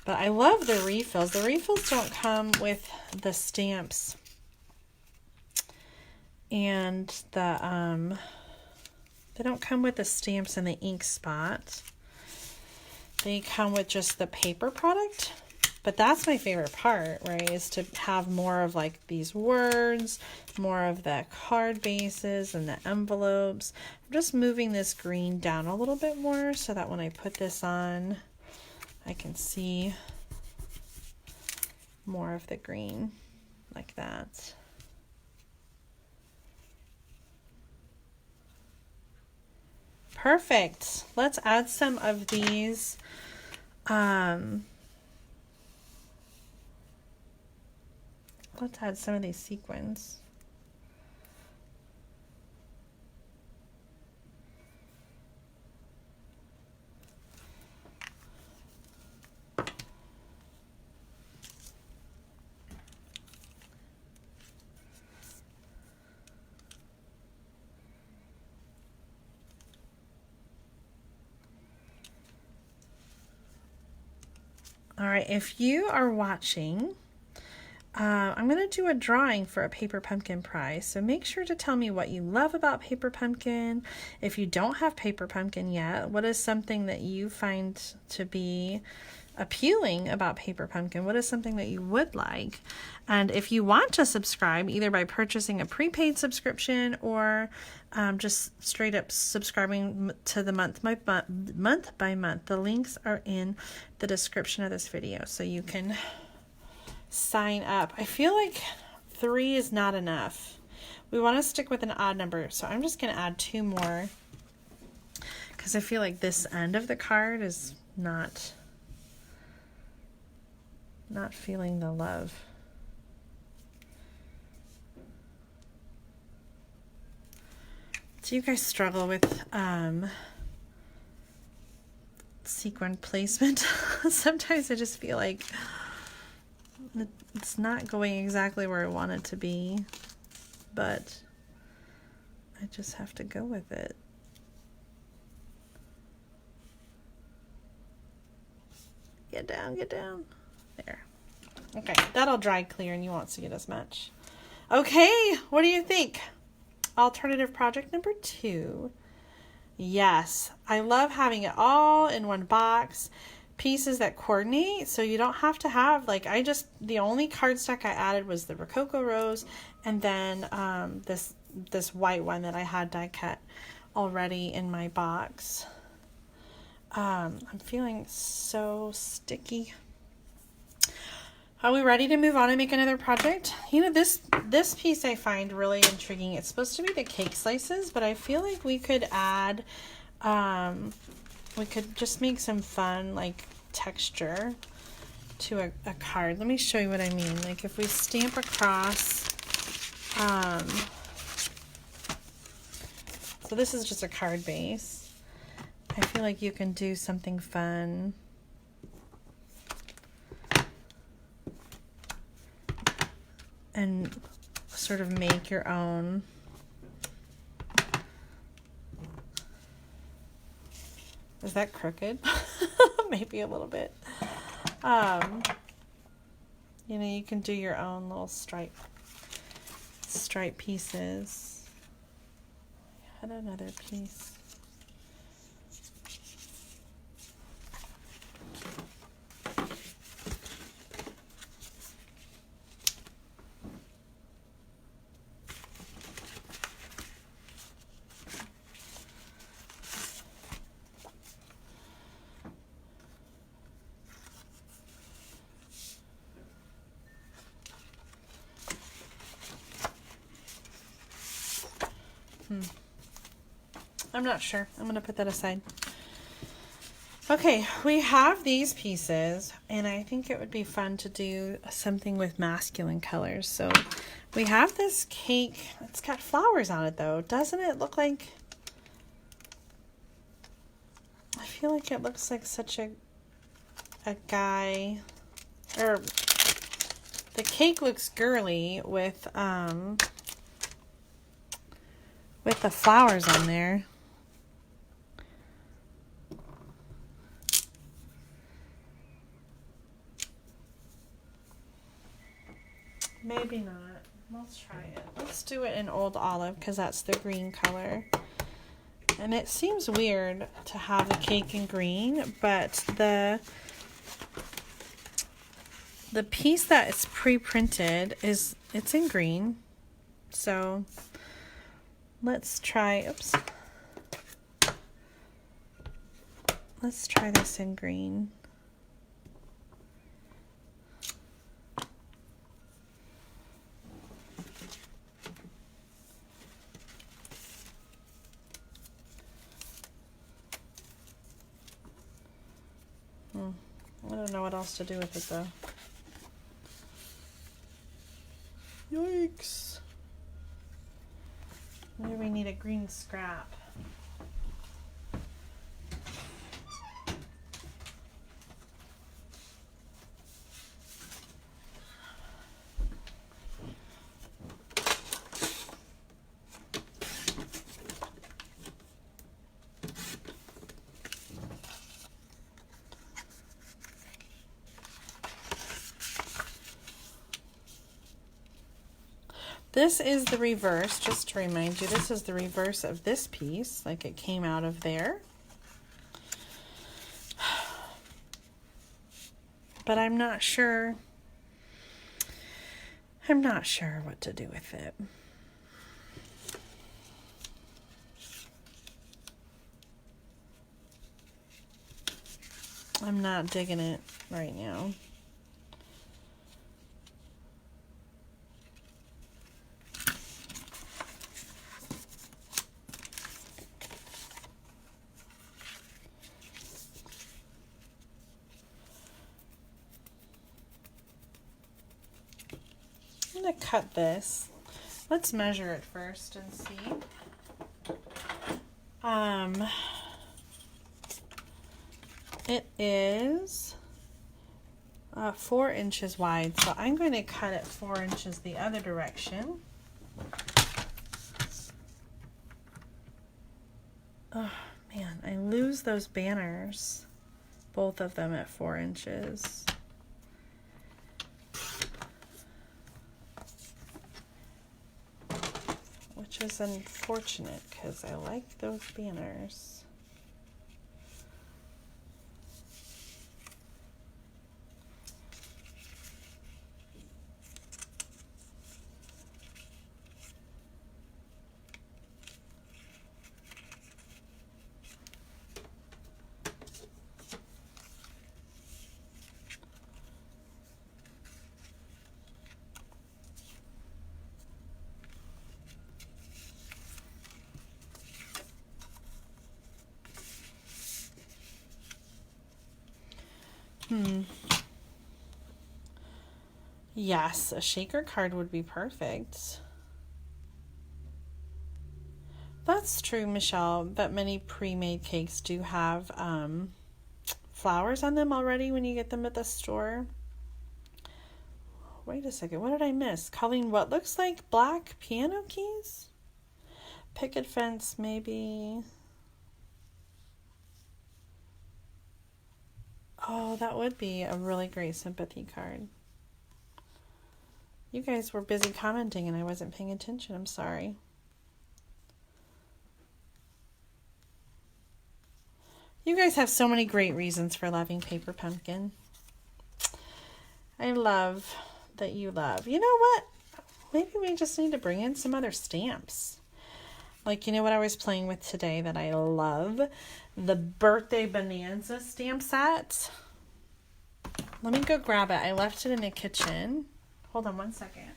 But I love the refills. The refills don't come with the stamps and the they don't come with the stamps and the ink spot. They come with just the paper product. But that's my favorite part, right? Is to have more of like these words, more of the card bases and the envelopes. I'm just moving this green down a little bit more so that when I put this on, I can see more of the green like that. Perfect. Let's add some of these let's add some of these sequins. All right, if you are watching, I'm going to do a drawing for a Paper Pumpkin prize. So make sure to tell me what you love about Paper Pumpkin. If you don't have Paper Pumpkin yet, what is something that you find to be appealing about Paper Pumpkin? What is something that you would like? And if you want to subscribe, either by purchasing a prepaid subscription or just straight up subscribing to the month by month, the links are in the description of this video, so you can sign up. I feel like 3 is not enough. We want to stick with an odd number, so I'm just going to add 2 more because I feel like this end of the card is not feeling the love. Do you guys struggle with sequin placement? Sometimes I just feel like it's not going exactly where I want it to be, but I just have to go with it. Get down, get down. There. Okay, that'll dry clear and you won't see it as much. Okay, what do you think? Alternative project number 2. Yes, I love having it all in one box. Pieces that coordinate, so you don't have to have, like, the only cardstock I added was the Rococo Rose, and then this white one that I had die cut already in my box. I'm feeling so sticky. Are we ready to move on and make another project? You know, this piece I find really intriguing. It's supposed to be the cake slices, but I feel like we could add, we could just make some fun, like, texture to a card. Let me show you what I mean. Like, if we stamp across, so this is just a card base. I feel like you can do something fun. And sort of make your own. Is that crooked? Maybe a little bit. You know, you can do your own little stripe pieces. I had another piece. I'm not sure. I'm going to put that aside. Okay, we have these pieces, and I think it would be fun to do something with masculine colors. So we have this cake. It's got flowers on it, though. Doesn't it look like... I feel like it looks like such a guy, or the cake looks girly with the flowers on there. Maybe not. Let's try it. Let's do it in Old Olive because that's the green color. And it seems weird to have the cake in green, but the piece that is pre-printed it's in green. So let's try, oops. Let's try this in green. I don't know what else to do with it though. Yikes. Maybe we need a green scrap. This is the reverse, just to remind you, this is the reverse of this piece, like it came out of there. But I'm not sure what to do with it. I'm not digging it right now. I'm going to cut this. Let's measure it first and see. It is 4 inches wide, so I'm going to cut it 4 inches the other direction. Oh man, I lose those banners, both of them at 4 inches. Which is unfortunate because I like those banners. Yes, a shaker card would be perfect. That's true, Michelle, but many pre-made cakes do have flowers on them already when you get them at the store. Wait a second, what did I miss? Colleen, what looks like black piano keys? Picket fence, maybe. Oh, that would be a really great sympathy card. You guys were busy commenting and I wasn't paying attention. I'm sorry. You guys have so many great reasons for loving Paper Pumpkin. I love that you love. You know what? Maybe we just need to bring in some other stamps. Like, you know what I was playing with today that I love? The Birthday Bonanza stamp set. Let me go grab it. I left it in the kitchen. Hold on one second.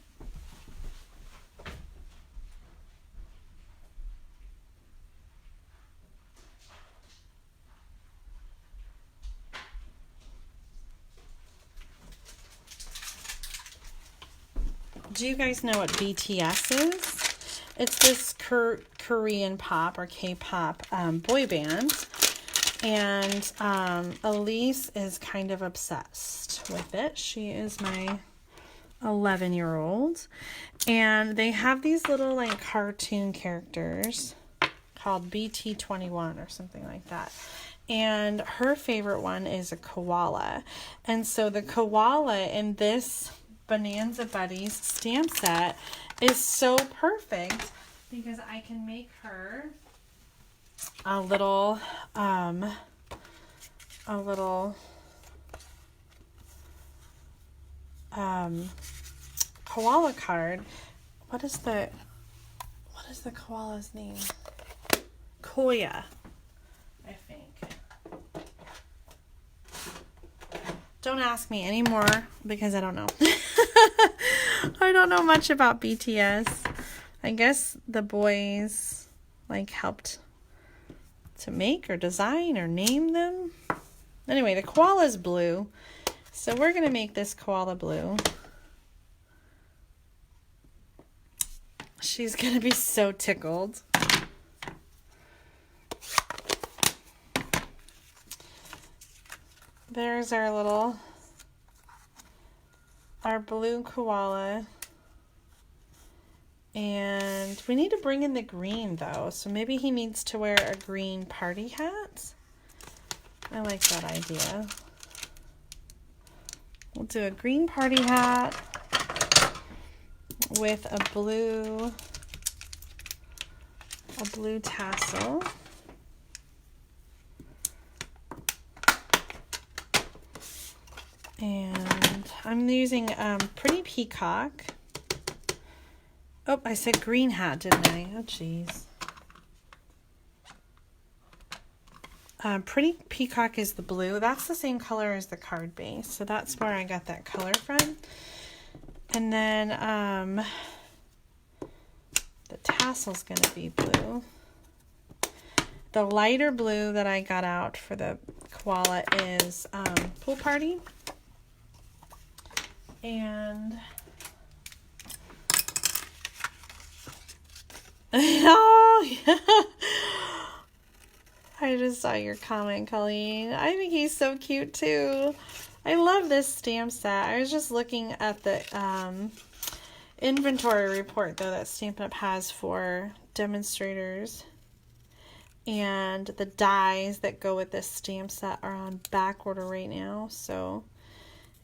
do you guys know what BTS is? It's this Korean pop or K-pop boy band. And Elise is kind of obsessed with it. She is my 11-year-old. And they have these little like cartoon characters called BT21 or something like that. And her favorite one is a koala. And so the koala in this Bonanza Buddies stamp set is so perfect because I can make her a little koala card. What is the koala's name? Koya, I think. Don't ask me anymore because I don't know. I don't know much about BTS. I guess the boys like helped to make or design or name them. Anyway, the koala's blue. So we're going to make this koala blue. She's going to be so tickled. There's our blue koala. And we need to bring in the green though. So maybe he needs to wear a green party hat. I like that idea. We'll do a green party hat with a blue tassel. And I'm using Pretty Peacock. Oh, I said green hat, didn't I? Oh, jeez. Pretty Peacock is the blue. That's the same color as the card base. So that's where I got that color from. And then the tassel's going to be blue. The lighter blue that I got out for the koala is Pool Party. And oh, I just saw your comment, Colleen. I think he's so cute too. I love this stamp set. I was just looking at the inventory report though that Stampin' Up! Has for demonstrators. And the dies that go with this stamp set are on back order right now. So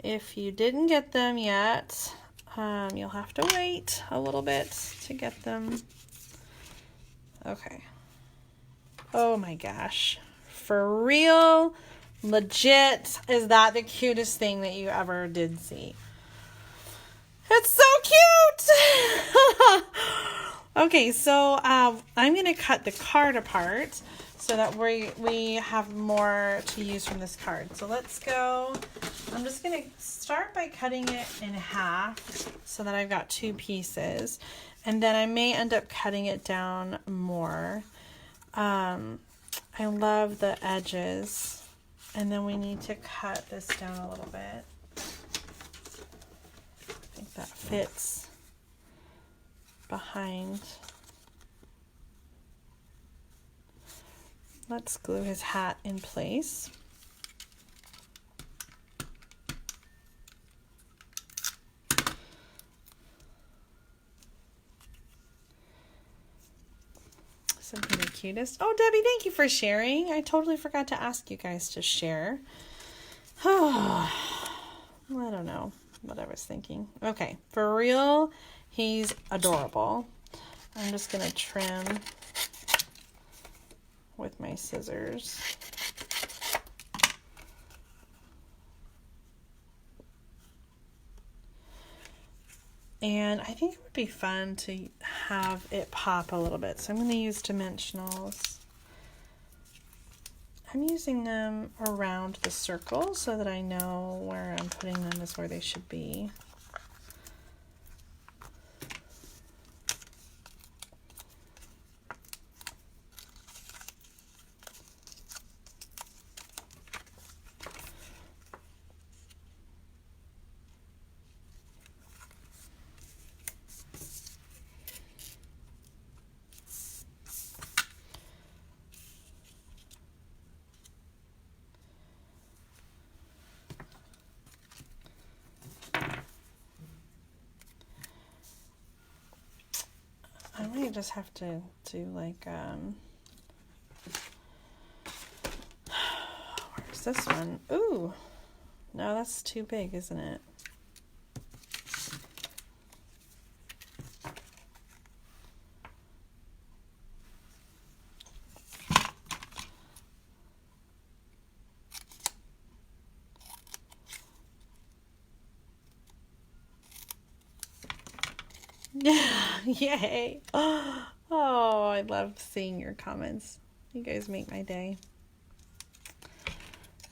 if you didn't get them yet, you'll have to wait a little bit to get them. Okay. Oh my gosh. For real, legit, is that the cutest thing that you ever did see? It's so cute! Okay, so I'm going to cut the card apart so that we have more to use from this card. So let's go. I'm just going to start by cutting it in half so that I've got two pieces. And then I may end up cutting it down more. I love the edges. And then we need to cut this down a little bit. I think that fits behind. Let's glue his hat in place. Something the cutest. Oh, Debbie, thank you for sharing. I totally forgot to ask you guys to share. Oh, I don't know what I was thinking. Okay, for real, he's adorable. I'm just going to trim with my scissors. And I think it would be fun to have it pop a little bit. So I'm going to use dimensionals. I'm using them around the circle so that I know where I'm putting them is where they should be. I might just have to do like, where's this one? Ooh, no, that's too big, isn't it? Yay. Oh, I love seeing your comments. You guys make my day.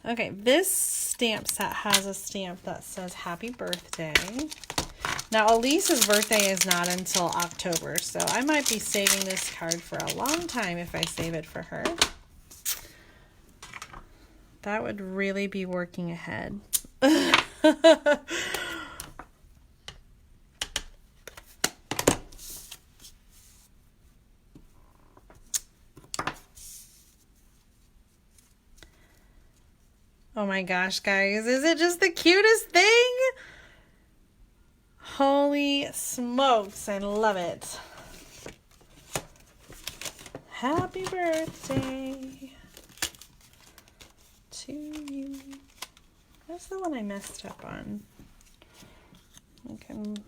Okay, this stamp set has a stamp that says happy birthday. Now, Elise's birthday is not until October, so I might be saving this card for a long time if I save it for her. That would really be working ahead. Oh my gosh, guys, is it just the cutest thing? Holy smokes, I love it. Happy birthday to you. That's the one I messed up on. I can...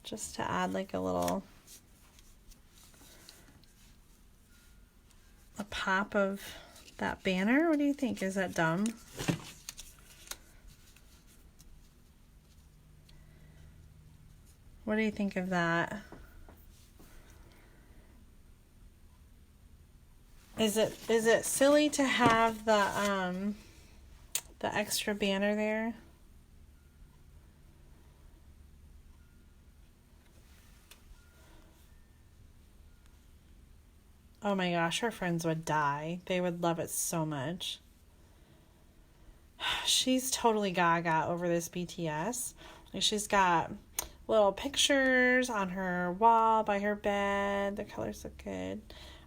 just to add like a little... a pop of that banner. What do you think? Is that dumb? What do you think of that? Is it silly to have the extra banner there? Oh my gosh, her friends would die. They would love it so much. She's totally gaga over this BTS. Like, she's got little pictures on her wall by her bed. The colors look good.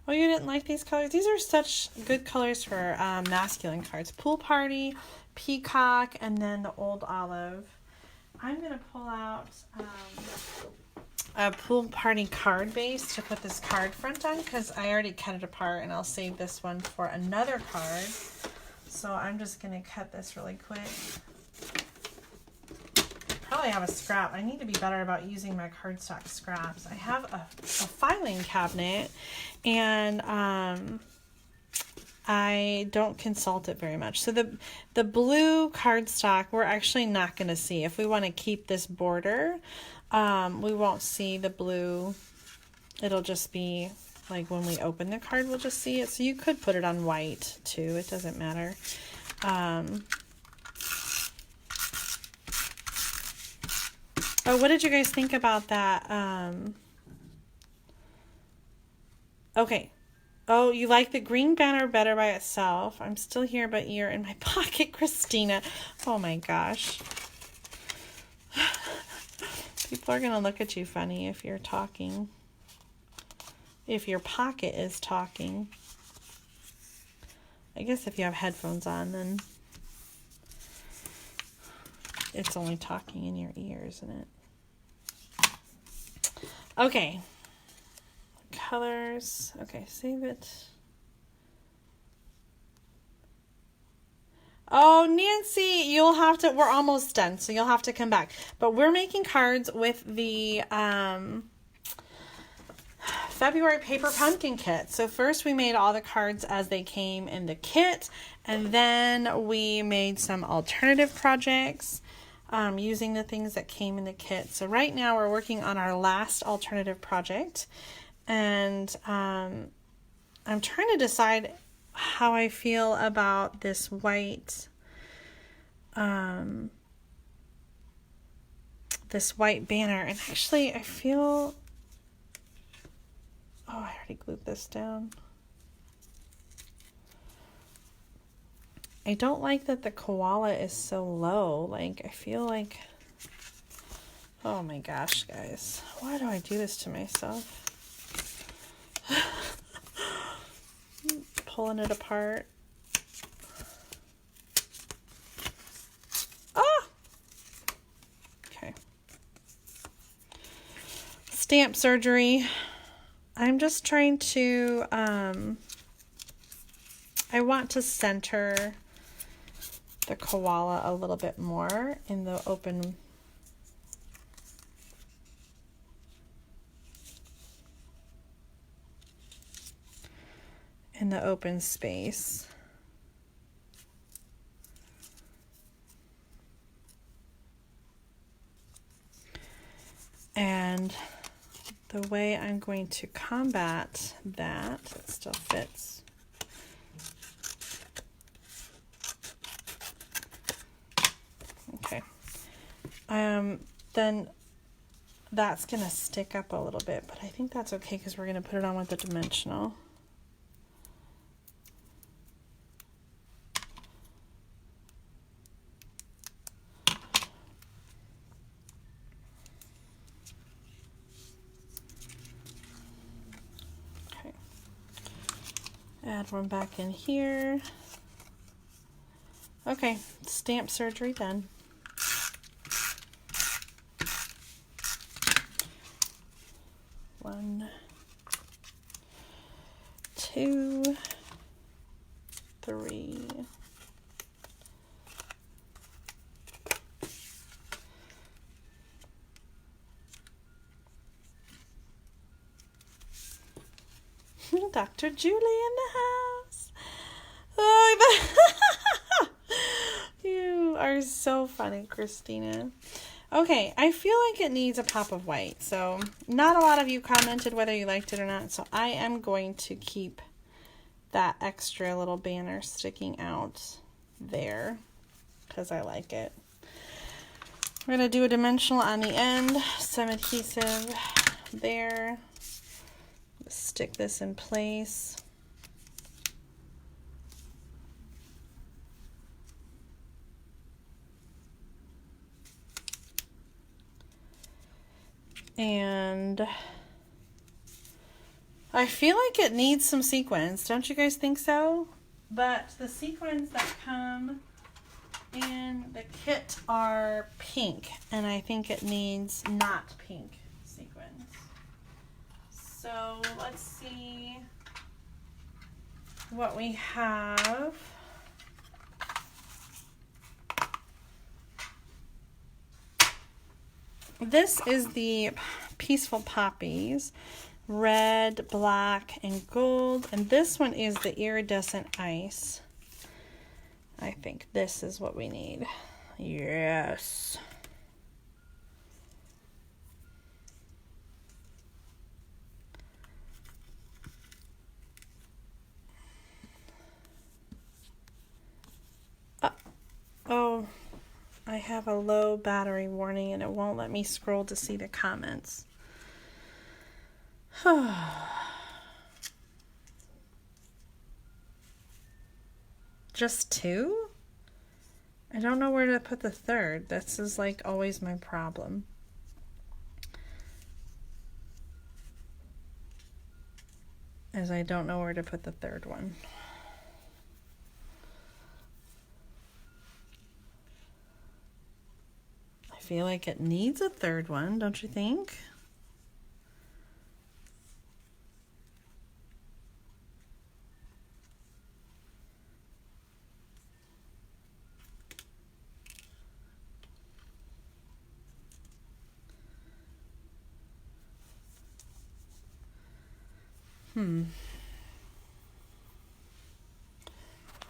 Oh, you didn't like these colors? These are such good colors for masculine cards. Pool Party, Peacock, and then the Old Olive. I'm going to pull out... a Pool Party card base to put this card front on because I already cut it apart and I'll save this one for another card. So I'm just going to cut this really quick. Probably have a scrap. I need to be better about using my cardstock scraps. I have a filing cabinet and I don't consult it very much. So the blue cardstock we're actually not going to see. If we want to keep this border, we won't see the blue. It'll just be like when we open the card, we'll just see it. So you could put it on white too. It doesn't matter. Oh, what did you guys think about that? Okay. Oh, you like the green banner better by itself. I'm still here, but you're in my pocket, Christina. Oh my gosh. People are going to look at you funny if you're talking. If your pocket is talking. I guess if you have headphones on, then it's only talking in your ear, isn't it? Okay. Colors. Okay, save it. Oh, Nancy, you'll have to, we're almost done, so you'll have to come back. But we're making cards with the February Paper Pumpkin Kit. So first we made all the cards as they came in the kit, and then we made some alternative projects using the things that came in the kit. So right now we're working on our last alternative project, and I'm trying to decide how I feel about this white banner. And actually I feel, oh, I already glued this down. I don't like that the koala is so low. Like, I feel like, oh my gosh, guys, why do I do this to myself? Pulling it apart. Ah! stamp surgery. I'm just trying to, I want to center the koala a little bit more in the open space. And the way I'm going to combat that, it still fits. Okay. Then that's going to stick up a little bit, but I think that's okay because we're going to put it on with the dimensional. Add one back in here. Okay, stamp surgery done. One, two, three. Dr. Julie in the house. Oh, you are so funny, Christina. Okay, I feel like it needs a pop of white. So not a lot of you commented whether you liked it or not. So I am going to keep that extra little banner sticking out there because I like it. We're going to do a dimensional on the end, some adhesive there. Stick this in place. And I feel like it needs some sequins. Don't you guys think so? But the sequins that come in the kit are pink, and I think it needs not pink sequins. So let's see what we have. This is the Peaceful Poppies, red, black, and gold. And this one is the Iridescent Ice. I think this is what we need. Yes. Oh, I have a low battery warning and it won't let me scroll to see the comments. Just two? I don't know where to put the third. This is like always my problem. As I don't know where to put the third one. I feel like it needs a third one, don't you think?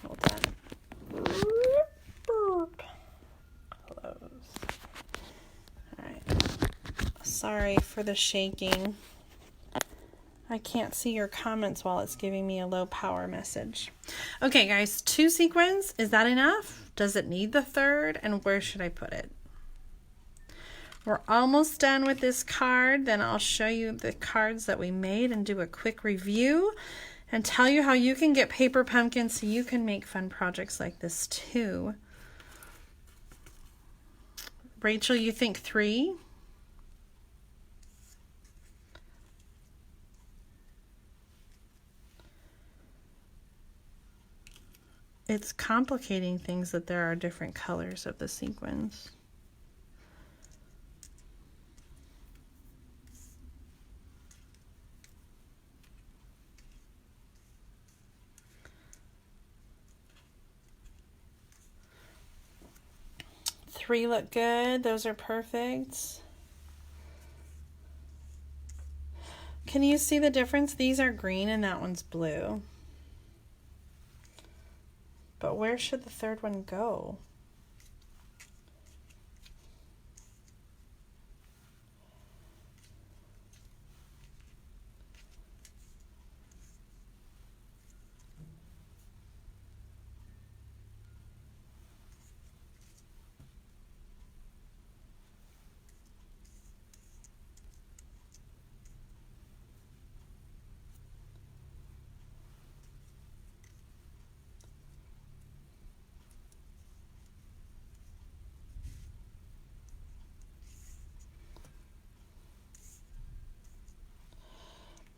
Hold on. Close. Alright. Sorry for the shaking. I can't see your comments while it's giving me a low power message. Okay, guys, 2 sequins. Is that enough? Does it need the third? And where should I put it? We're almost done with this card. Then I'll show you the cards that we made and do a quick review and tell you how you can get paper pumpkins so you can make fun projects like this too. Rachel, you think 3? It's complicating things that there are different colors of the sequins. 3 look good. Those are perfect. Can you see the difference? These are green and that one's blue. But where should the third one go?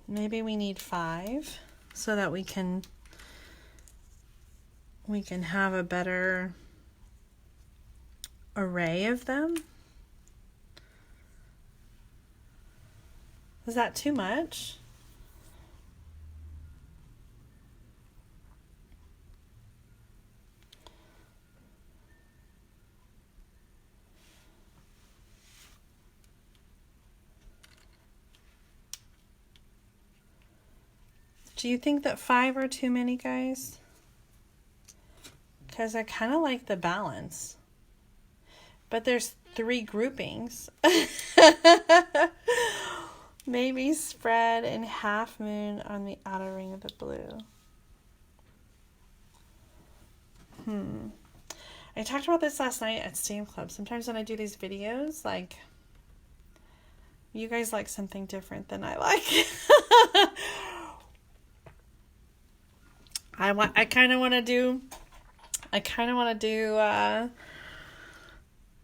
Maybe we need 5 so that we can have a better array of them. Is that too much? Do you think that 5 are too many, guys? Because I kind of like the balance. But there's 3 groupings. Maybe spread in half moon on the outer ring of the blue. I talked about this last night at Stamp Club. Sometimes when I do these videos, like, you guys like something different than I like. I kind of want to do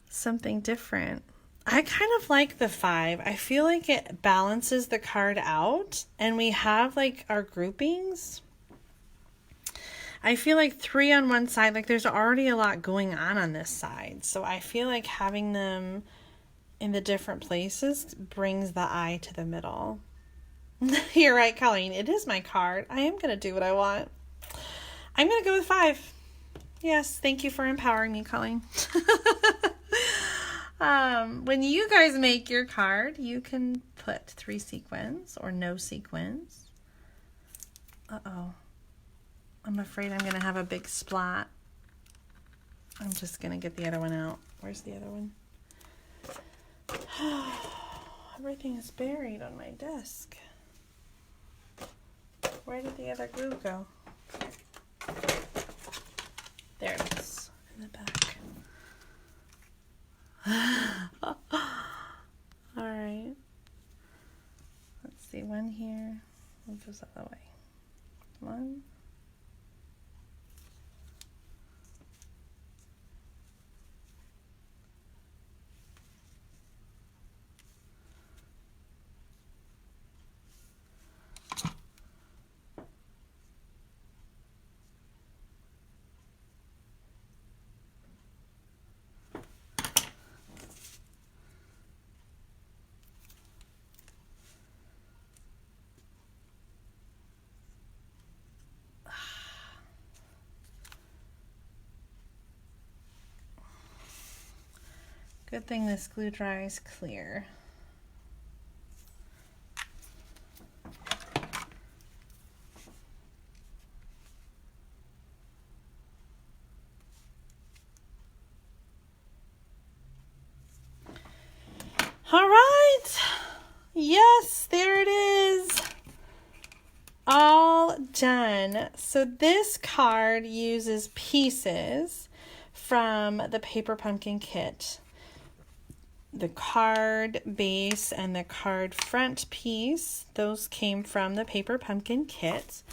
something different. I kind of like the 5. I feel like it balances the card out, and we have like our groupings. I feel like 3 on one side, like there's already a lot going on this side. So I feel like having them in the different places brings the eye to the middle. You're right, Colleen. It is my card. I am going to do what I want. I'm going to go with 5. Yes, thank you for empowering me, Colleen. When you guys make your card, you can put 3 sequins or no sequins. Uh-oh. I'm afraid I'm going to have a big splat. I'm just going to get the other one out. Where's the other one? Everything is buried on my desk. Where did the other glue go? There it is, in the back. All right. Let's see, one here. We'll go the other way. 1. Good thing this glue dries clear. All right. Yes, there it is. All done. So this card uses pieces from the Paper Pumpkin kit. The card base and the card front piece, those came from the Paper Pumpkin kit.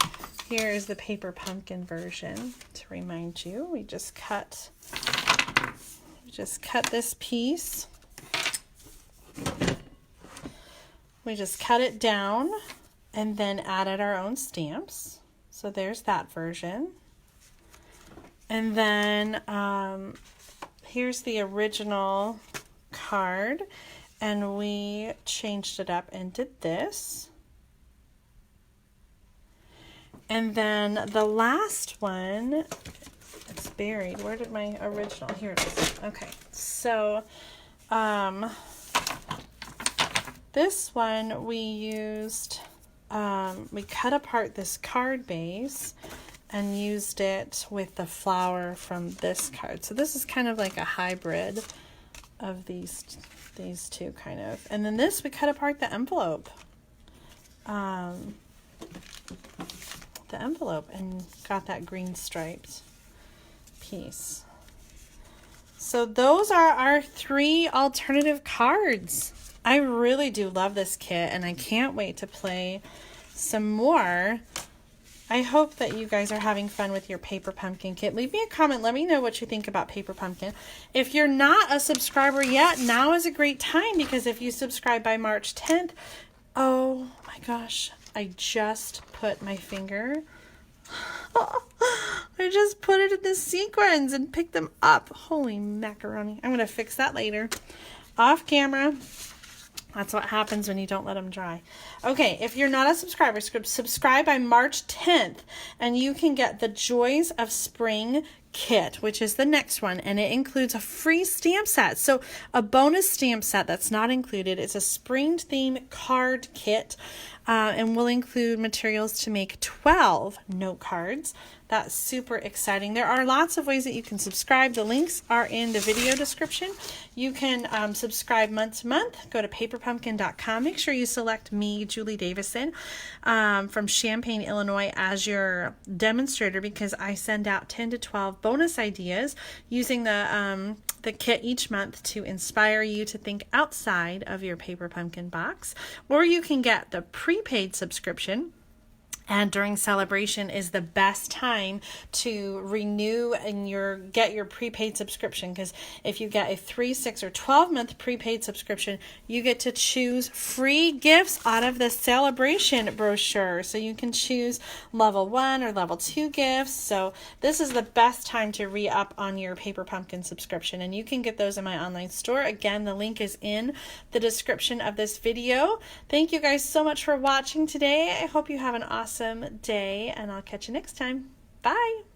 Here is the Paper Pumpkin version. To remind you, we just cut this piece. We just cut it down and then added our own stamps. So there's that version. And then here's the original card, and we changed it up and did this. And then the last one It's buried. Where did my original? Here it is. Okay, so this one we used, we cut apart this card base and used it with the flower from this card. So this is kind of like a hybrid of these two kind of. And then this, we cut apart the envelope. The envelope and got that green striped piece. So those are our 3 alternative cards. I really do love this kit and I can't wait to play some more. I hope that you guys are having fun with your paper pumpkin kit. Leave me a comment. Let me know what you think about paper pumpkin. If you're not a subscriber yet, now is a great time, because if you subscribe by March 10th, oh my gosh, I just put my finger. I just put it in the sequins and picked them up. Holy macaroni. I'm going to fix that later. Off camera. That's what happens when you don't let them dry. Okay, if you're not a subscriber, subscribe by March 10th, and you can get the Joys of Spring kit, which is the next one, and it includes a free stamp set. So a bonus stamp set that's not included. It's a spring theme card kit, and will include materials to make 12 note cards. That's super exciting. There are lots of ways that you can subscribe. The links are in the video description. You can subscribe month to month. Go to paperpumpkin.com. Make sure you select me, Julie Davison, from Champaign, Illinois, as your demonstrator, because I send out 10 to 12 bonus ideas using the kit each month to inspire you to think outside of your paper pumpkin box. Or you can get the prepaid subscription. And during Sale-a-Bration is the best time to renew and get your prepaid subscription, because if you get a 3, 6, or 12-month prepaid subscription, you get to choose free gifts out of the Sale-a-Bration brochure. So you can choose level 1 or level 2 gifts. So this is the best time to re-up on your paper pumpkin subscription, and you can get those in my online store. Again, the link is in the description of this video. Thank you guys so much for watching today. I hope you have an awesome day, and I'll catch you next time. Bye.